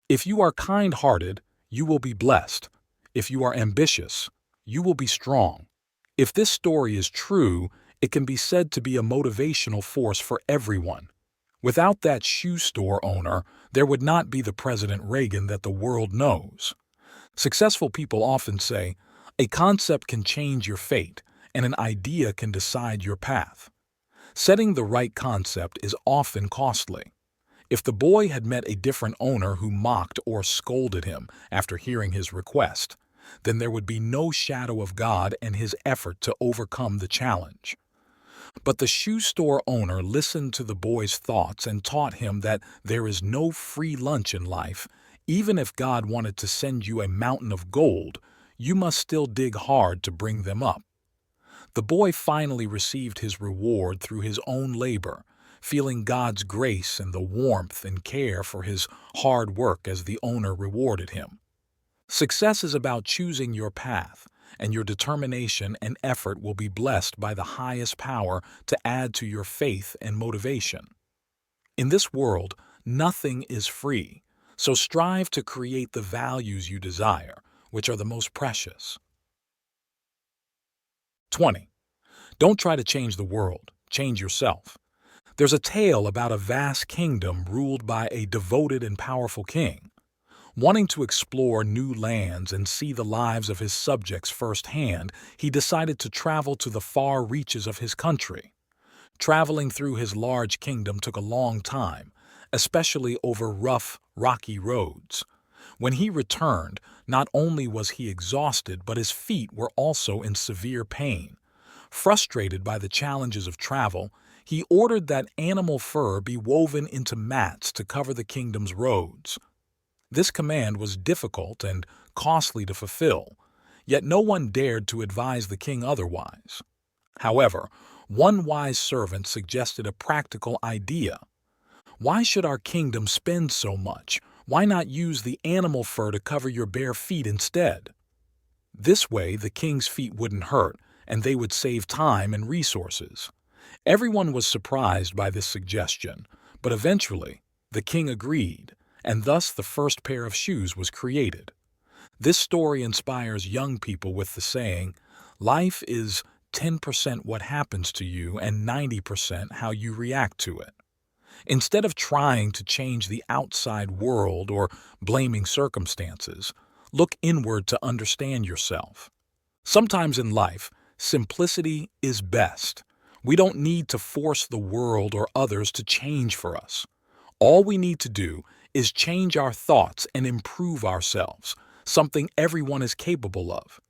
If you are kind-hearted, you will be blessed. If you are ambitious, you will be strong. If this story is true, it can be said to be a motivational force for everyone. Without that shoe store owner, there would not be the President Reagan that the world knows. Successful people often say, a concept can change your fate, and an idea can decide your path. Setting the right concept is often costly. If the boy had met a different owner who mocked or scolded him after hearing his request, then there would be no shadow of God in his effort to overcome the challenge. But the shoe store owner listened to the boy's thoughts and taught him that there is no free lunch in life. Even if God wanted to send you a mountain of gold, you must still dig hard to bring them up. The boy finally received his reward through his own labor, feeling God's grace and the warmth and care for his hard work as the owner rewarded him. Success is about choosing your path, and your determination and effort will be blessed by the highest power to add to your faith and motivation. In this world, nothing is free, so strive to create the values you desire, which are the most precious. 20. Don't try to change the world, change yourself. There's a tale about a vast kingdom ruled by a devoted and powerful king. Wanting to explore new lands and see the lives of his subjects firsthand, he decided to travel to the far reaches of his country. Traveling through his large kingdom took a long time, especially over rough, rocky roads. When he returned, not only was he exhausted, but his feet were also in severe pain. Frustrated by the challenges of travel, he ordered that animal fur be woven into mats to cover the kingdom's roads. This command was difficult and costly to fulfill, yet no one dared to advise the king otherwise. However, one wise servant suggested a practical idea. Why should our kingdom spend so much? Why not use the animal fur to cover your bare feet instead? This way, the king's feet wouldn't hurt, and they would save time and resources. Everyone was surprised by this suggestion, but eventually, the king agreed, and thus the first pair of shoes was created. This story inspires young people with the saying, life is 10% what happens to you and 90% how you react to it. Instead of trying to change the outside world or blaming circumstances, look inward to understand yourself. Sometimes in life, simplicity is best. We don't need to force the world or others to change for us. All we need to do is change our thoughts and improve ourselves, something everyone is capable of.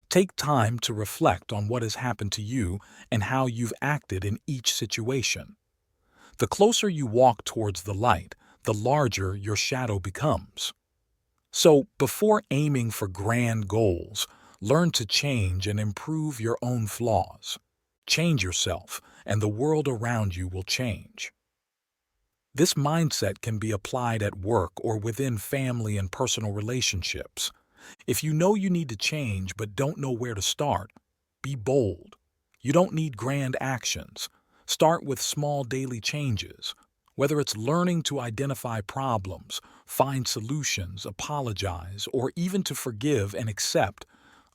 Take time to reflect on what has happened to you and how you've acted in each situation. The closer you walk towards the light, the larger your shadow becomes. So, before aiming for grand goals, learn to change and improve your own flaws. Change yourself, and the world around you will change. This mindset can be applied at work or within family and personal relationships. If you know you need to change but don't know where to start, be bold. You don't need grand actions. Start with small daily changes. Whether it's learning to identify problems, find solutions, apologize, or even to forgive and accept,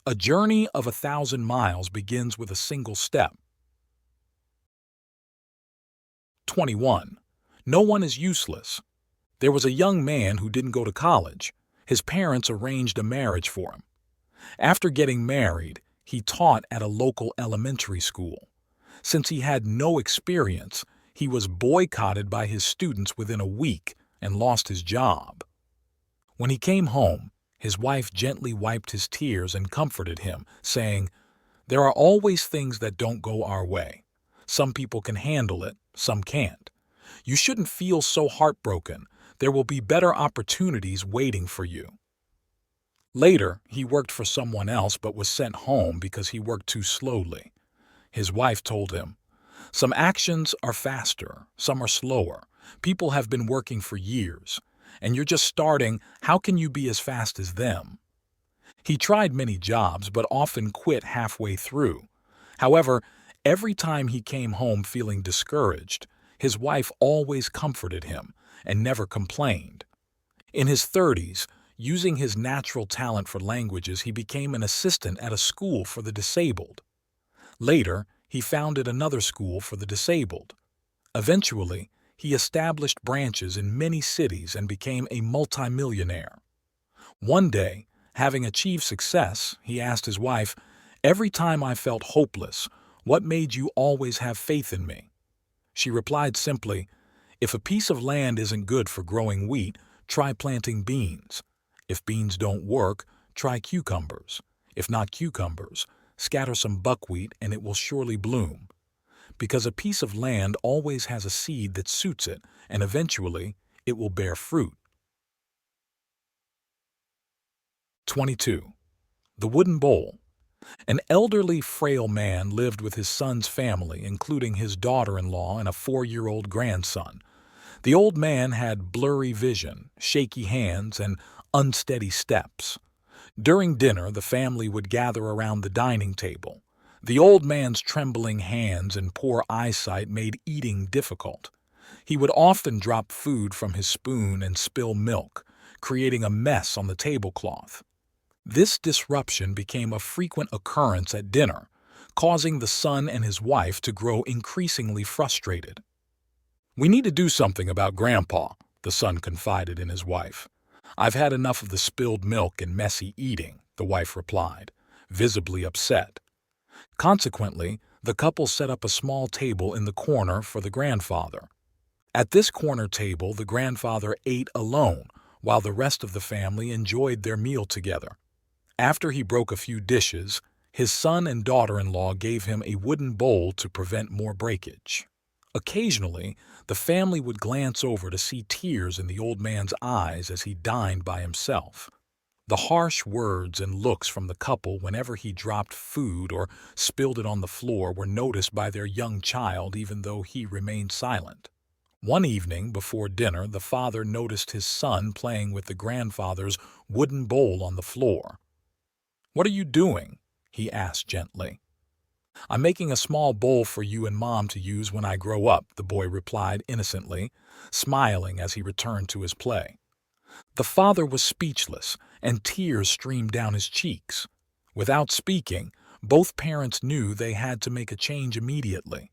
a journey of 1,000 miles begins with a single step. 21. No one is useless. There was a young man who didn't go to college. His parents arranged a marriage for him. After getting married, he taught at a local elementary school. Since he had no experience, he was boycotted by his students within a week and lost his job. When he came home, his wife gently wiped his tears and comforted him, saying, "There are always things that don't go our way. Some people can handle it, some can't. You shouldn't feel so heartbroken. There will be better opportunities waiting for you." Later, he worked for someone else but was sent home because he worked too slowly. His wife told him, "Some actions are faster, some are slower. People have been working for years. and you're just starting. How can you be as fast as them? He tried many jobs, but often quit halfway through. However, every time he came home feeling discouraged, his wife always comforted him and never complained. In his 30s, using his natural talent for languages, he became an assistant at a school for the disabled. Later, he founded another school for the disabled. Eventually, he established branches in many cities and became a multimillionaire. One day, having achieved success, he asked his wife, "Every time I felt hopeless, what made you always have faith in me?" She replied simply, "If a piece of land isn't good for growing wheat, try planting beans. If beans don't work, try cucumbers. If not cucumbers, scatter some buckwheat and it will surely bloom. Because a piece of land always has a seed that suits it, and eventually it will bear fruit." 22. The Wooden Bowl. An elderly, frail man lived with his son's family, including his daughter-in-law and a 4-year-old grandson. The old man had blurry vision, shaky hands, and unsteady steps. During dinner, the family would gather around the dining table. The old man's trembling hands and poor eyesight made eating difficult. He would often drop food from his spoon and spill milk, creating a mess on the tablecloth. This disruption became a frequent occurrence at dinner, causing the son and his wife to grow increasingly frustrated. "We need to do something about Grandpa," the son confided in his wife. "I've had enough of the spilled milk and messy eating," the wife replied, visibly upset. Consequently, the couple set up a small table in the corner for the grandfather. At this corner table, the grandfather ate alone, while the rest of the family enjoyed their meal together. After he broke a few dishes, his son and daughter-in-law gave him a wooden bowl to prevent more breakage. Occasionally, the family would glance over to see tears in the old man's eyes as he dined by himself. The harsh words and looks from the couple whenever he dropped food or spilled it on the floor were noticed by their young child, even though he remained silent. One evening before dinner, the father noticed his son playing with the grandfather's wooden bowl on the floor. "What are you doing?" he asked gently. "I'm making a small bowl for you and Mom to use when I grow up," the boy replied innocently, smiling as he returned to his play. The father was speechless, and tears streamed down his cheeks. Without speaking, both parents knew they had to make a change immediately.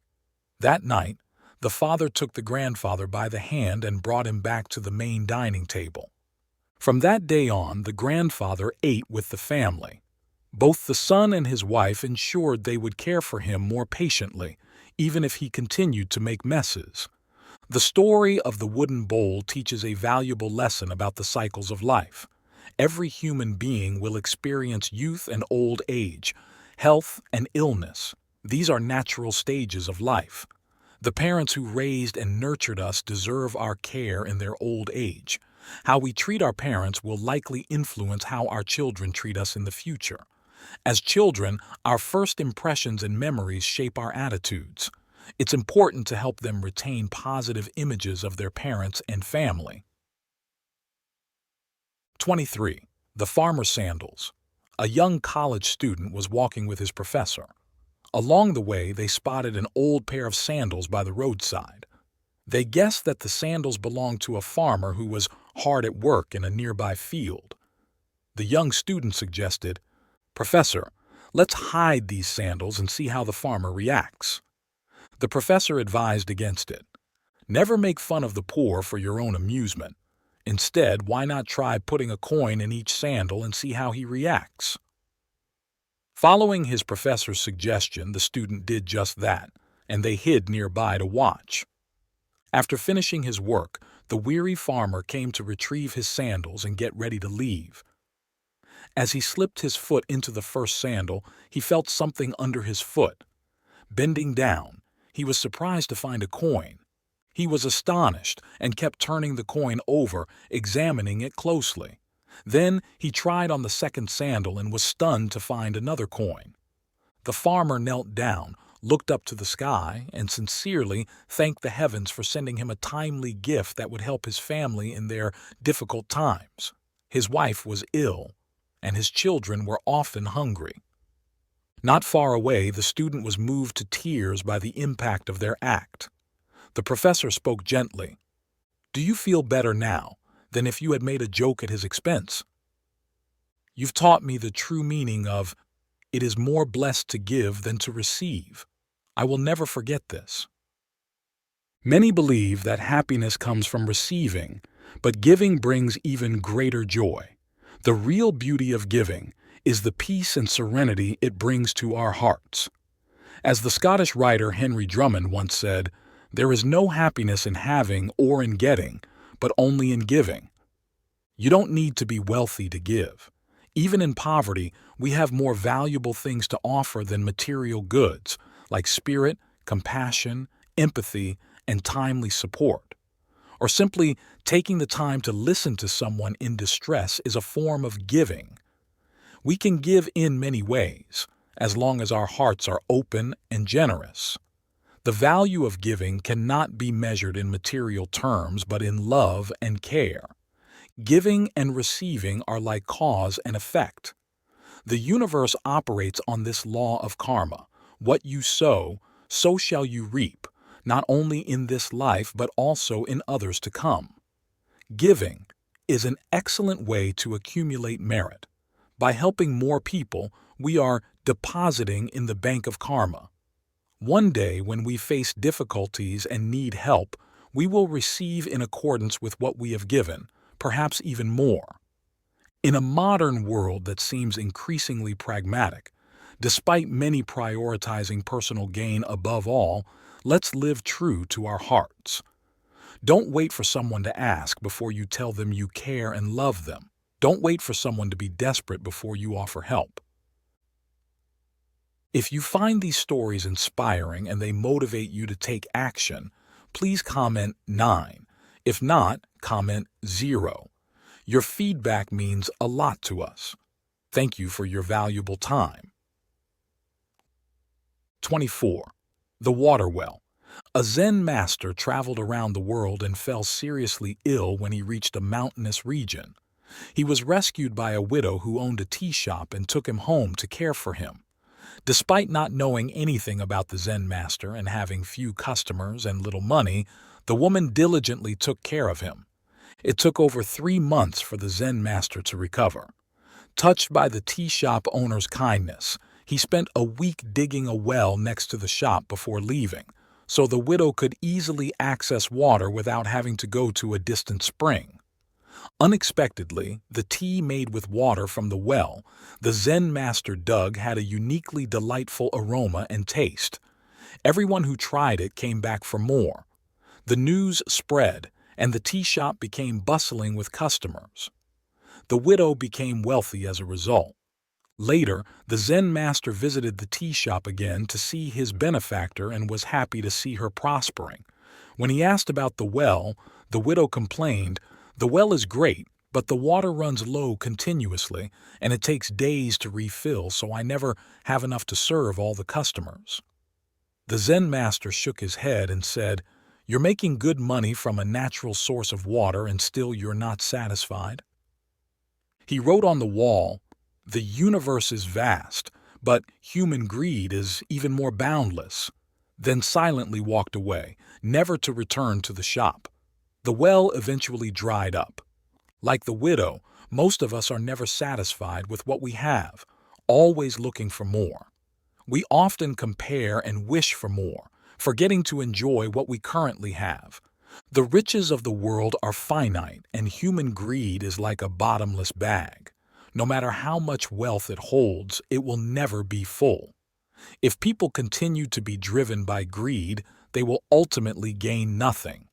That night, the father took the grandfather by the hand and brought him back to the main dining table. From that day on, the grandfather ate with the family. Both the son and his wife ensured they would care for him more patiently, even if he continued to make messes. The story of the wooden bowl teaches a valuable lesson about the cycles of life. Every human being will experience youth and old age, health and illness. These are natural stages of life. The parents who raised and nurtured us deserve our care in their old age. How we treat our parents will likely influence how our children treat us in the future. As children, our first impressions and memories shape our attitudes. It's important to help them retain positive images of their parents and family. 23. The Farmer's Sandals. A young college student was walking with his professor. Along the way, they spotted an old pair of sandals by the roadside. They guessed that the sandals belonged to a farmer who was hard at work in a nearby field. The young student suggested, "Professor, let's hide these sandals and see how the farmer reacts." The professor advised against it. Never make fun of the poor for your own amusement. Instead, why not try putting a coin in each sandal and see how he reacts? Following his professor's suggestion, the student did just that, and they hid nearby to watch. After finishing his work, the weary farmer came to retrieve his sandals and get ready to leave. As he slipped his foot into the first sandal, he felt something under his foot. Bending down, he was surprised to find a coin. He was astonished and kept turning the coin over, examining it closely. Then he tried on the second sandal and was stunned to find another coin. The farmer knelt down, looked up to the sky, and sincerely thanked the heavens for sending him a timely gift that would help his family in their difficult times. His wife was ill, and his children were often hungry. Not far away, the student was moved to tears by the impact of their act. The professor spoke gently. "Do you feel better now than if you had made a joke at his expense? You've taught me the true meaning of, it is more blessed to give than to receive. I will never forget this." Many believe that happiness comes from receiving, but giving brings even greater joy. The real beauty of giving is the peace and serenity it brings to our hearts. As the Scottish writer Henry Drummond once said, "There is no happiness in having or in getting, but only in giving." You don't need to be wealthy to give. Even in poverty, we have more valuable things to offer than material goods, like spirit, compassion, empathy, and timely support. Or simply taking the time to listen to someone in distress is a form of giving. We can give in many ways, as long as our hearts are open and generous. The value of giving cannot be measured in material terms, but in love and care. Giving and receiving are like cause and effect. The universe operates on this law of karma. What you sow, so shall you reap, not only in this life but also in others to come. Giving is an excellent way to accumulate merit. By helping more people, we are depositing in the bank of karma. One day, when we face difficulties and need help, we will receive in accordance with what we have given, perhaps even more. In a modern world that seems increasingly pragmatic, despite many prioritizing personal gain above all, let's live true to our hearts. Don't wait for someone to ask before you tell them you care and love them. Don't wait for someone to be desperate before you offer help. If you find these stories inspiring and they motivate you to take action, please comment 9. If not, comment 0. Your feedback means a lot to us. Thank you for your valuable time. 24. The Water Well. A Zen master traveled around the world and fell seriously ill when he reached a mountainous region. He was rescued by a widow who owned a tea shop and took him home to care for him. Despite not knowing anything about the Zen master and having few customers and little money, the woman diligently took care of him. It took over 3 months for the Zen master to recover. Touched by the tea shop owner's kindness, he spent a week digging a well next to the shop before leaving, so the widow could easily access water without having to go to a distant spring. Unexpectedly, the tea made with water from the well the Zen master dug had a uniquely delightful aroma and taste. Everyone who tried it came back for more. The news spread, and the tea shop became bustling with customers. The widow became wealthy as a result. Later, the Zen master visited the tea shop again to see his benefactor and was happy to see her prospering. When he asked about the well, the widow complained, "The well is great, but the water runs low continuously, and it takes days to refill, so I never have enough to serve all the customers." The Zen master shook his head and said, "You're making good money from a natural source of water and still you're not satisfied?" He wrote on the wall, "The universe is vast, but human greed is even more boundless," then silently walked away, never to return to the shop. The well eventually dried up. Like the widow, most of us are never satisfied with what we have, always looking for more. We often compare and wish for more, forgetting to enjoy what we currently have. The riches of the world are finite, and human greed is like a bottomless bag. No matter how much wealth it holds, it will never be full. If people continue to be driven by greed, they will ultimately gain nothing.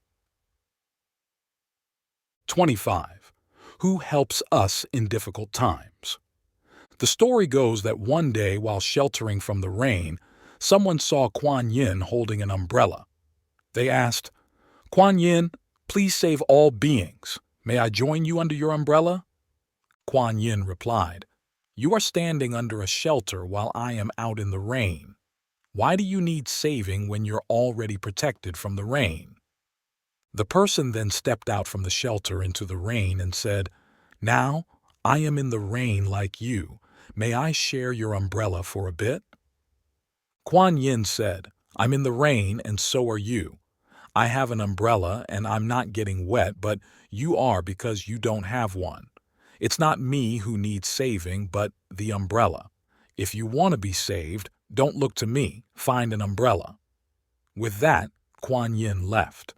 25. Who helps us in difficult times? The story goes that one day, while sheltering from the rain, someone saw Kuan Yin holding an umbrella. They asked, "Kuan Yin, please save all beings. May I join you under your umbrella?" Kuan Yin replied, "You are standing under a shelter while I am out in the rain. Why do you need saving when you're already protected from the rain? The person then stepped out from the shelter into the rain and said, "Now, I am in the rain like you. May I share your umbrella for a bit?" Kuan Yin said, "I'm in the rain and so are you. I have an umbrella and I'm not getting wet, but you are because you don't have one. It's not me who needs saving, but the umbrella. If you want to be saved, don't look to me, find an umbrella." With that, Kuan Yin left.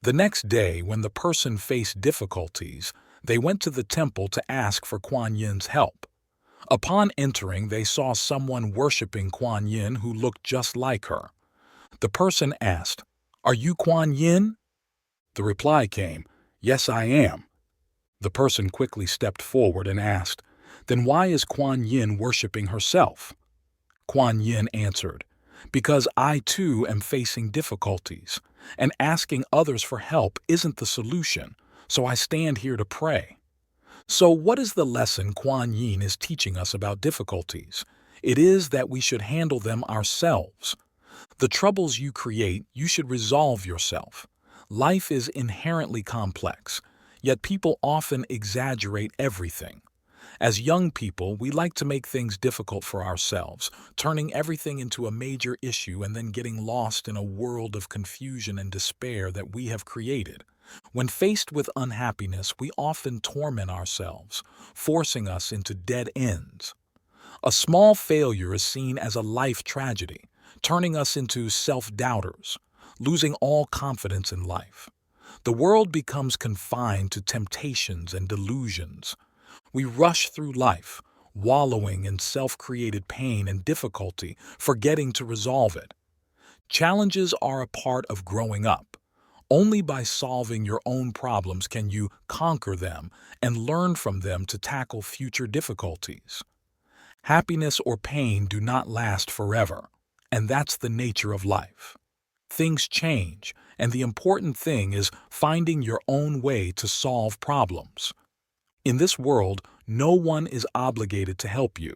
The next day, when the person faced difficulties, they went to the temple to ask for Kuan Yin's help. Upon entering, they saw someone worshiping Kuan Yin who looked just like her. The person asked, "Are you Kuan Yin?" The reply came, "Yes, I am." The person quickly stepped forward and asked, "Then why is Kuan Yin worshiping herself?" Kuan Yin answered, "Because I too am facing difficulties, and asking others for help isn't the solution, so I stand here to pray." So what is the lesson Kuan Yin is teaching us about difficulties? It is that we should handle them ourselves. The troubles you create, you should resolve yourself. Life is inherently complex, yet people often exaggerate everything. As young people, we like to make things difficult for ourselves, turning everything into a major issue and then getting lost in a world of confusion and despair that we have created. When faced with unhappiness, we often torment ourselves, forcing us into dead ends. A small failure is seen as a life tragedy, turning us into self-doubters, losing all confidence in life. The world becomes confined to temptations and delusions. We rush through life, wallowing in self-created pain and difficulty, forgetting to resolve it. Challenges are a part of growing up. Only by solving your own problems can you conquer them and learn from them to tackle future difficulties. Happiness or pain do not last forever, and that's the nature of life. Things change, and the important thing is finding your own way to solve problems. In this world, no one is obligated to help you.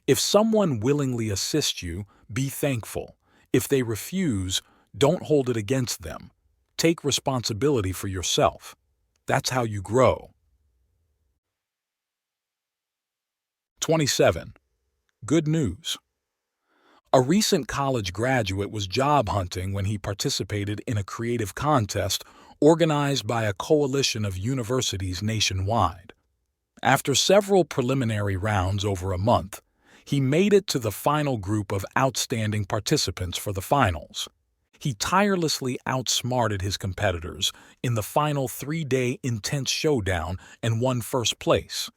If someone willingly assists you, be thankful. If they refuse, don't hold it against them. Take responsibility for yourself. That's how you grow. 27. Good news. A recent college graduate was job hunting when he participated in a creative contest organized by a coalition of universities nationwide. After several preliminary rounds over a month, he made it to the final group of outstanding participants for the finals. He tirelessly outsmarted his competitors in the final 3-day intense showdown and won first place.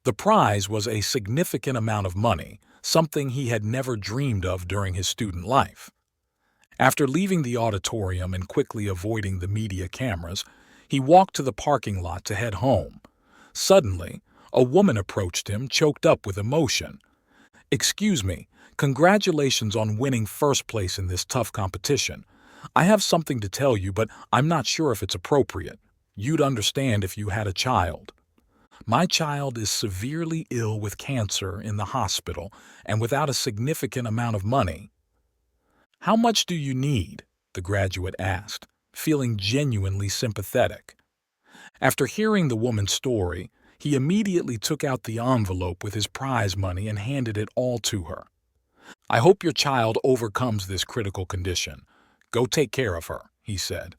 The prize was a significant amount of money, something he had never dreamed of during his student life. After leaving the auditorium and quickly avoiding the media cameras, he walked to the parking lot to head home. Suddenly, a woman approached him, choked up with emotion. "Excuse me, congratulations on winning first place in this tough competition. I have something to tell you, but I'm not sure if it's appropriate. You'd understand if you had a child. My child is severely ill with cancer in the hospital and without a significant amount of money." "How much do you need?" the graduate asked, feeling genuinely sympathetic. After hearing the woman's story, he immediately took out the envelope with his prize money and handed it all to her. "I hope your child overcomes this critical condition. Go take care of her," he said.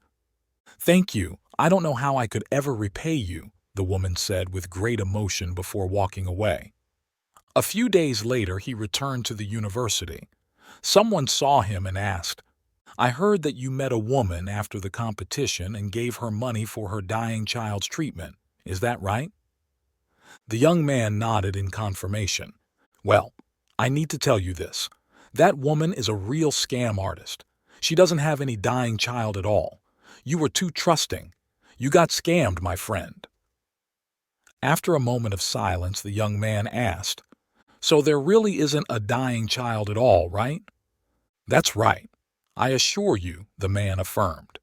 "Thank you. I don't know how I could ever repay you," the woman said with great emotion before walking away. A few days later, he returned to the university. Someone saw him and asked, "I heard that you met a woman after the competition and gave her money for her dying child's treatment. Is that right?" The young man nodded in confirmation. "Well, I need to tell you this. That woman is a real scam artist. She doesn't have any dying child at all. You were too trusting. You got scammed, my friend." After a moment of silence, the young man asked, "So there really isn't a dying child at all, right?" "That's right. I assure you," the man affirmed.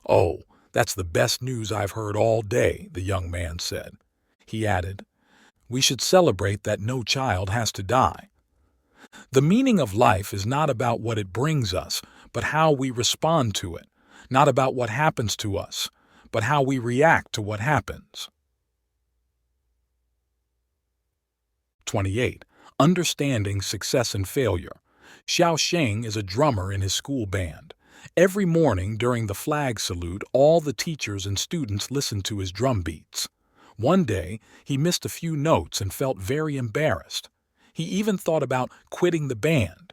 "Oh, that's the best news I've heard all day," the young man said. He added, "We should celebrate that no child has to die." The meaning of life is not about what it brings us, but how we respond to it. Not about what happens to us, but how we react to what happens. 28. Understanding success and failure. Xiao Sheng is a drummer in his school band. Every morning during the flag salute, all the teachers and students listened to his drum beats. One day, he missed a few notes and felt very embarrassed. He even thought about quitting the band.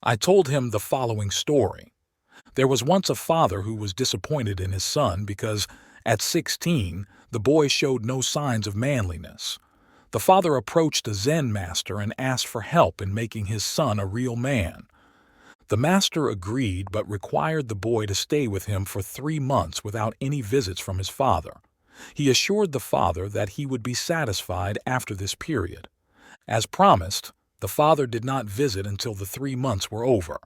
I told him the following story. There was once a father who was disappointed in his son because, at 16, the boy showed no signs of manliness. The father approached a Zen master and asked for help in making his son a real man. The master agreed but required the boy to stay with him for 3 months without any visits from his father. He assured the father that he would be satisfied after this period. As promised, the father did not visit until the 3 months were over.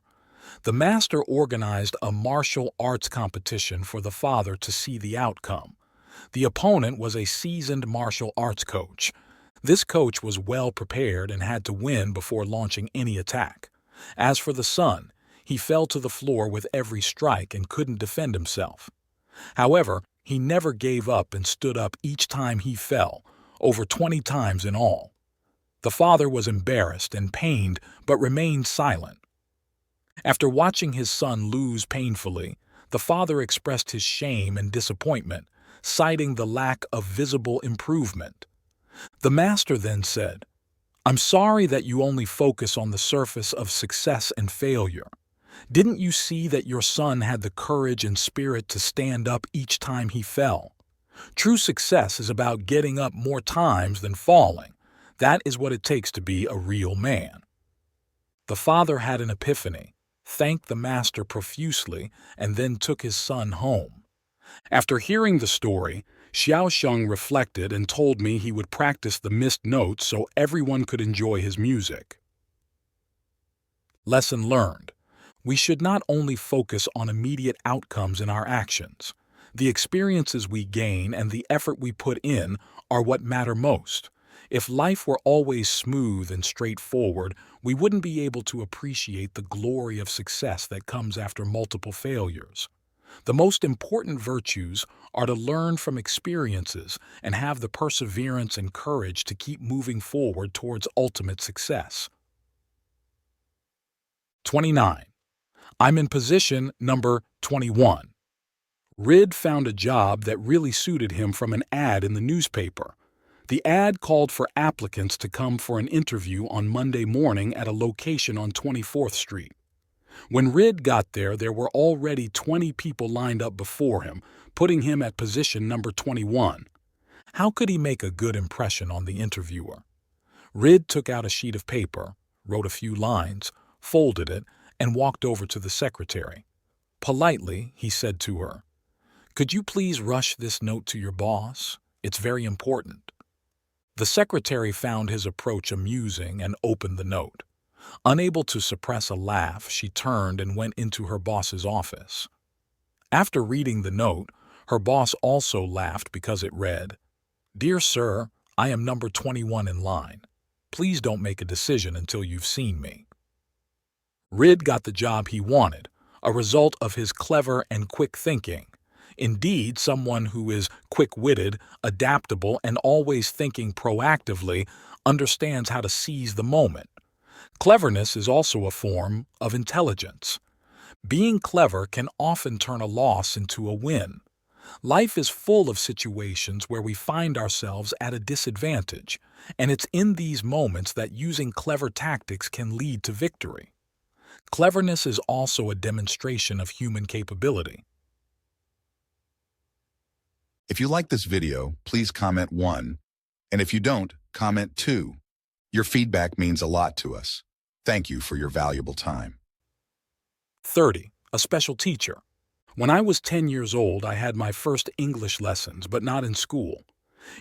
The master organized a martial arts competition for the father to see the outcome. The opponent was a seasoned martial arts coach. This coach was well prepared and had to win before launching any attack. As for the son, he fell to the floor with every strike and couldn't defend himself. However, he never gave up and stood up each time he fell, over 20 times in all. The father was embarrassed and pained but remained silent. After watching his son lose painfully, the father expressed his shame and disappointment, citing the lack of visible improvement. The master then said, "I'm sorry that you only focus on the surface of success and failure. Didn't you see that your son had the courage and spirit to stand up each time he fell? True success is about getting up more times than falling. That is what it takes to be a real man." The father had an epiphany, thanked the master profusely, and then took his son home. After hearing the story, Xiao Sheng reflected and told me he would practice the missed notes so everyone could enjoy his music. Lesson learned. We should not only focus on immediate outcomes in our actions. The experiences we gain and the effort we put in are what matter most. If life were always smooth and straightforward, we wouldn't be able to appreciate the glory of success that comes after multiple failures. The most important virtues are to learn from experiences and have the perseverance and courage to keep moving forward towards ultimate success. 29. I'm in position number 21. Rid found a job that really suited him from an ad in the newspaper. The ad called for applicants to come for an interview on Monday morning at a location on 24th Street. When Rid got there, there were already 20 people lined up before him, putting him at position number 21. How could he make a good impression on the interviewer? Rid took out a sheet of paper, wrote a few lines, folded it, and walked over to the secretary. Politely, he said to her, "Could you please rush this note to your boss? It's very important." The secretary found his approach amusing and opened the note. Unable to suppress a laugh, she turned and went into her boss's office. After reading the note, her boss also laughed because it read, "Dear sir, I am number 21 in line. Please don't make a decision until you've seen me." Rid got the job he wanted, a result of his clever and quick thinking. Indeed, someone who is quick-witted, adaptable, and always thinking proactively understands how to seize the moment. Cleverness is also a form of intelligence. Being clever can often turn a loss into a win. Life is full of situations where we find ourselves at a disadvantage, and it's in these moments that using clever tactics can lead to victory. Cleverness is also a demonstration of human capability. If you like this video, please comment 1. And if you don't, comment 2. Your feedback means a lot to us. Thank you for your valuable time. 30. A special teacher. When I was 10 years old, I had my first English lessons, but not in school.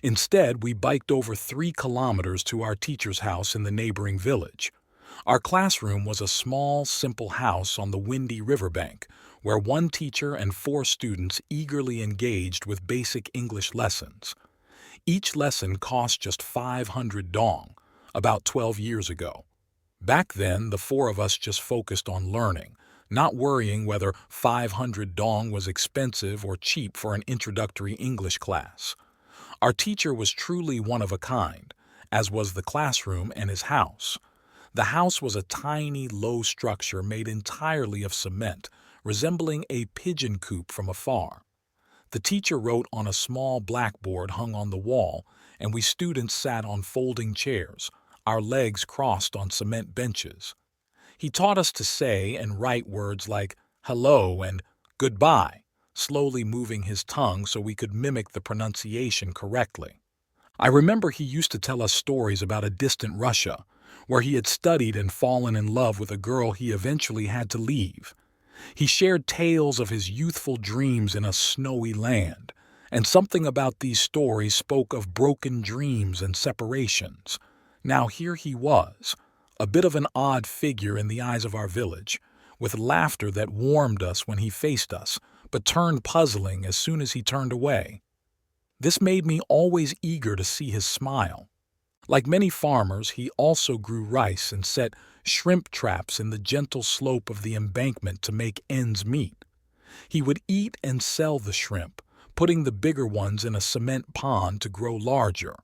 Instead, we biked over 3 kilometers to our teacher's house in the neighboring village. Our classroom was a small, simple house on the windy riverbank, where one teacher and 4 students eagerly engaged with basic English lessons. Each lesson cost just 500 dong, about 12 years ago. Back then, the four of us just focused on learning, not worrying whether 500 dong was expensive or cheap for an introductory English class. Our teacher was truly one of a kind, as was the classroom and his house. The house was a tiny, low structure made entirely of cement, resembling a pigeon coop from afar. The teacher wrote on a small blackboard hung on the wall, and we students sat on folding chairs, our legs crossed on cement benches. He taught us to say and write words like hello and goodbye, slowly moving his tongue so we could mimic the pronunciation correctly. I remember he used to tell us stories about a distant Russia, where he had studied and fallen in love with a girl he eventually had to leave. He shared tales of his youthful dreams in a snowy land, and something about these stories spoke of broken dreams and separations. Now here he was, a bit of an odd figure in the eyes of our village, with laughter that warmed us when he faced us, but turned puzzling as soon as he turned away. This made me always eager to see his smile. Like many farmers, he also grew rice and set shrimp traps in the gentle slope of the embankment to make ends meet. He would eat and sell the shrimp, putting the bigger ones in a cement pond to grow larger.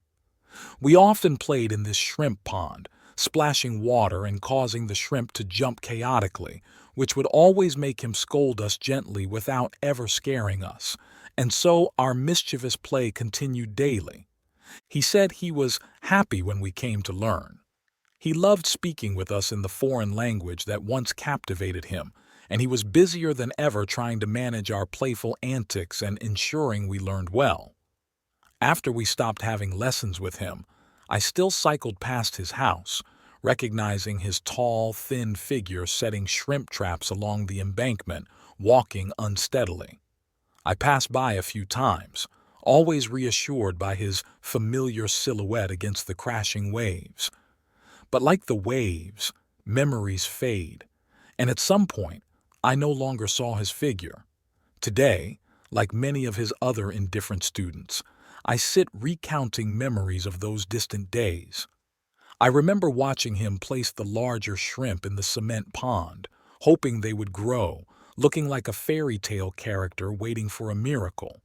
We often played in this shrimp pond, splashing water and causing the shrimp to jump chaotically, which would always make him scold us gently without ever scaring us, and so our mischievous play continued daily. He said he was happy when we came to learn. He loved speaking with us in the foreign language that once captivated him, and he was busier than ever trying to manage our playful antics and ensuring we learned well. After we stopped having lessons with him, I still cycled past his house, recognizing his tall, thin figure setting shrimp traps along the embankment, walking unsteadily. I passed by a few times, always reassured by his familiar silhouette against the crashing waves. But like the waves, memories fade, and at some point, I no longer saw his figure. Today, like many of his other indifferent students, I sit recounting memories of those distant days. I remember watching him place the larger shrimp in the cement pond, hoping they would grow, looking like a fairy tale character waiting for a miracle.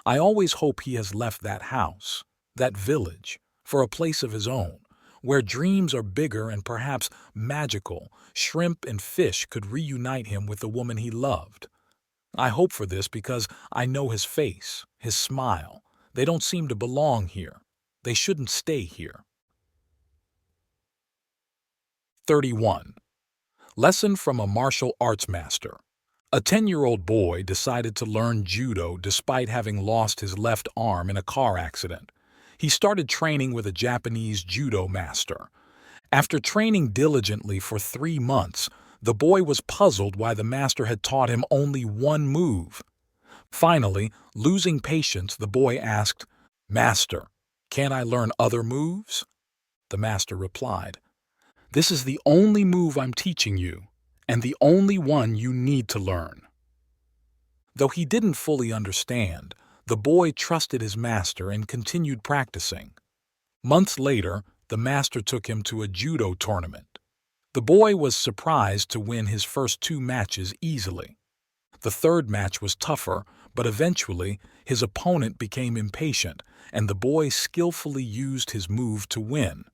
I always hope he has left that house, that village, for a place of his own, where dreams are bigger and perhaps magical. Shrimp and fish could reunite him with the woman he loved. I hope for this because I know his face, his smile. They don't seem to belong here. They shouldn't stay here. 31. Lesson from a martial arts master. A 10-year-old boy decided to learn judo despite having lost his left arm in a car accident. He started training with a Japanese judo master. After training diligently for 3 months, the boy was puzzled why the master had taught him only one move. Finally, losing patience, the boy asked, "Master, can't I learn other moves?" The master replied, "This is the only move I'm teaching you, and the only one you need to learn." Though he didn't fully understand, the boy trusted his master and continued practicing. Months later, the master took him to a judo tournament. The boy was surprised to win his first 2 matches easily. The third match was tougher, but eventually his opponent became impatient, and the boy skillfully used his move to win.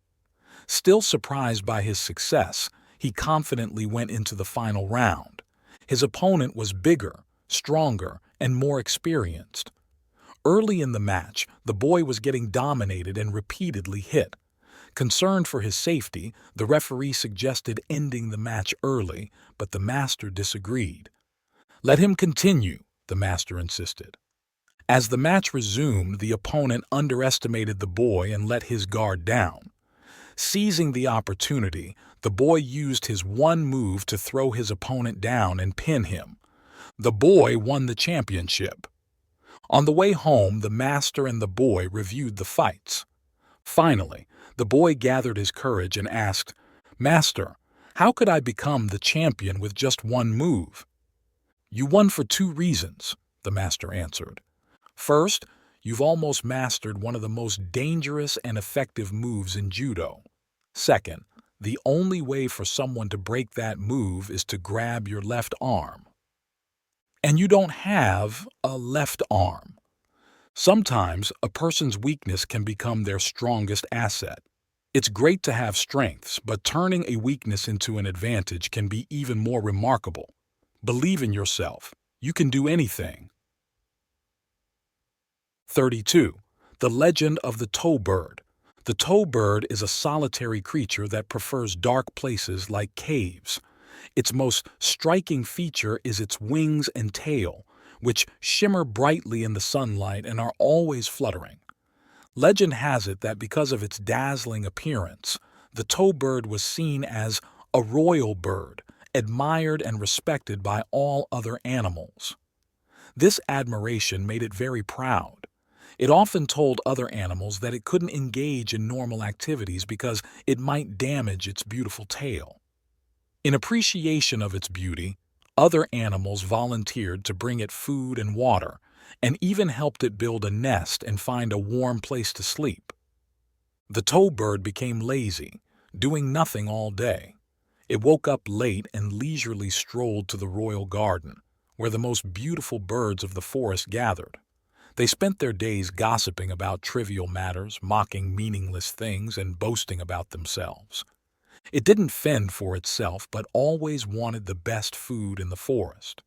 Still surprised by his success, he confidently went into the final round. His opponent was bigger, stronger, and more experienced. Early in the match, the boy was getting dominated and repeatedly hit. Concerned for his safety, the referee suggested ending the match early, but the master disagreed. "Let him continue," the master insisted. As the match resumed, the opponent underestimated the boy and let his guard down. Seizing the opportunity, the boy used his one move to throw his opponent down and pin him. The boy won the championship. On the way home, the master and the boy reviewed the fights. Finally, the boy gathered his courage and asked, "Master, how could I become the champion with just one move?" "You won for 2 reasons," the master answered. "First, you've almost mastered one of the most dangerous and effective moves in judo. Second, The only way for someone to break that move is to grab your left arm. And you don't have a left arm. Sometimes a person's weakness can become their strongest asset. It's great to have strengths, but turning a weakness into an advantage can be even more remarkable. Believe in yourself. You can do anything. 32. The legend of the tow bird. The tow bird is a solitary creature that prefers dark places like caves. Its most striking feature is its wings and tail, which shimmer brightly in the sunlight and are always fluttering. Legend has it that because of its dazzling appearance, the tow bird was seen as a royal bird, admired and respected by all other animals. This admiration made it very proud. It often told other animals that it couldn't engage in normal activities because it might damage its beautiful tail. In appreciation of its beauty, other animals volunteered to bring it food and water, and even helped it build a nest and find a warm place to sleep. The tow bird became lazy, doing nothing all day. It woke up late and leisurely strolled to the royal garden, where the most beautiful birds of the forest gathered. They spent their days gossiping about trivial matters, mocking meaningless things, and boasting about themselves. It didn't fend for itself, but always wanted the best food in the forest.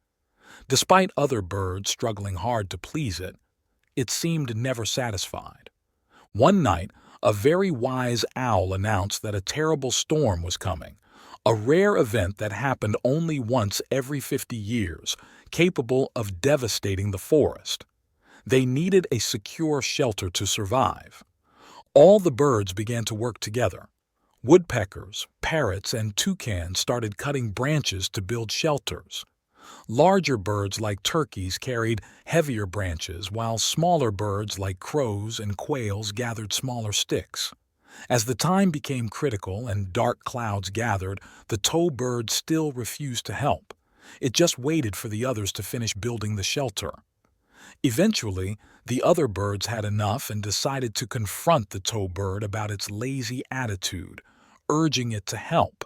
Despite other birds struggling hard to please it, it seemed never satisfied. One night, a very wise owl announced that a terrible storm was coming, a rare event that happened only once every 50 years, capable of devastating the forest. They needed a secure shelter to survive. All the birds began to work together. Woodpeckers, parrots, and toucans started cutting branches to build shelters. Larger birds like turkeys carried heavier branches, while smaller birds like crows and quails gathered smaller sticks. As the time became critical and dark clouds gathered, the tow bird still refused to help. It just waited for the others to finish building the shelter. Eventually, the other birds had enough and decided to confront the tow bird about its lazy attitude, urging it to help.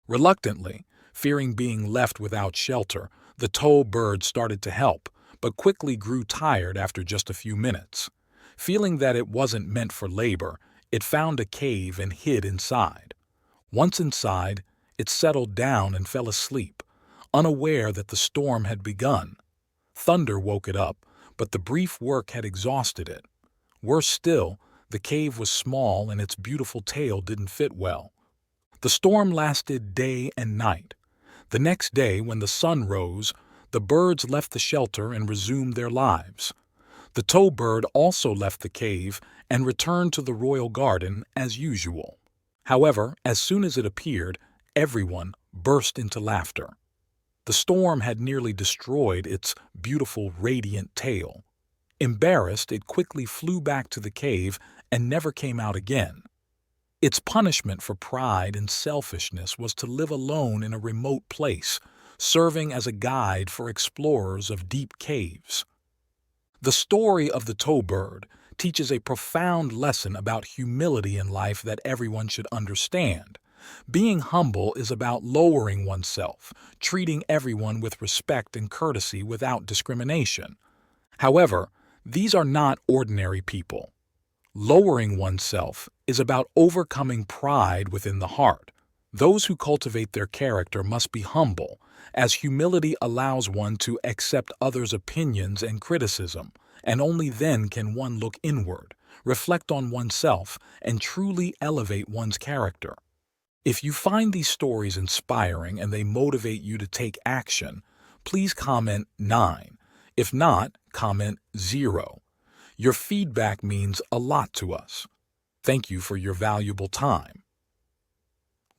Reluctantly, fearing being left without shelter, the tow bird started to help, but quickly grew tired after just a few minutes. Feeling that it wasn't meant for labor, it found a cave and hid inside. Once inside, it settled down and fell asleep, unaware that the storm had begun. Thunder woke it up, but the brief work had exhausted it. Worse still, the cave was small and its beautiful tail didn't fit well. The storm lasted day and night. The next day, when the sun rose, the birds left the shelter and resumed their lives. The tow bird also left the cave and returned to the royal garden as usual. However, as soon as it appeared, everyone burst into laughter. The storm had nearly destroyed its beautiful, radiant tail. Embarrassed, it quickly flew back to the cave and never came out again. Its punishment for pride and selfishness was to live alone in a remote place, serving as a guide for explorers of deep caves. The story of the tow bird teaches a profound lesson about humility in life that everyone should understand. Being humble is about lowering oneself, treating everyone with respect and courtesy without discrimination. However, these are not ordinary people. Lowering oneself is about overcoming pride within the heart. Those who cultivate their character must be humble, as humility allows one to accept others' opinions and criticism, and only then can one look inward, reflect on oneself, and truly elevate one's character. If you find these stories inspiring and they motivate you to take action, please comment 9. If not, comment 0. Your feedback means a lot to us. Thank you for your valuable time.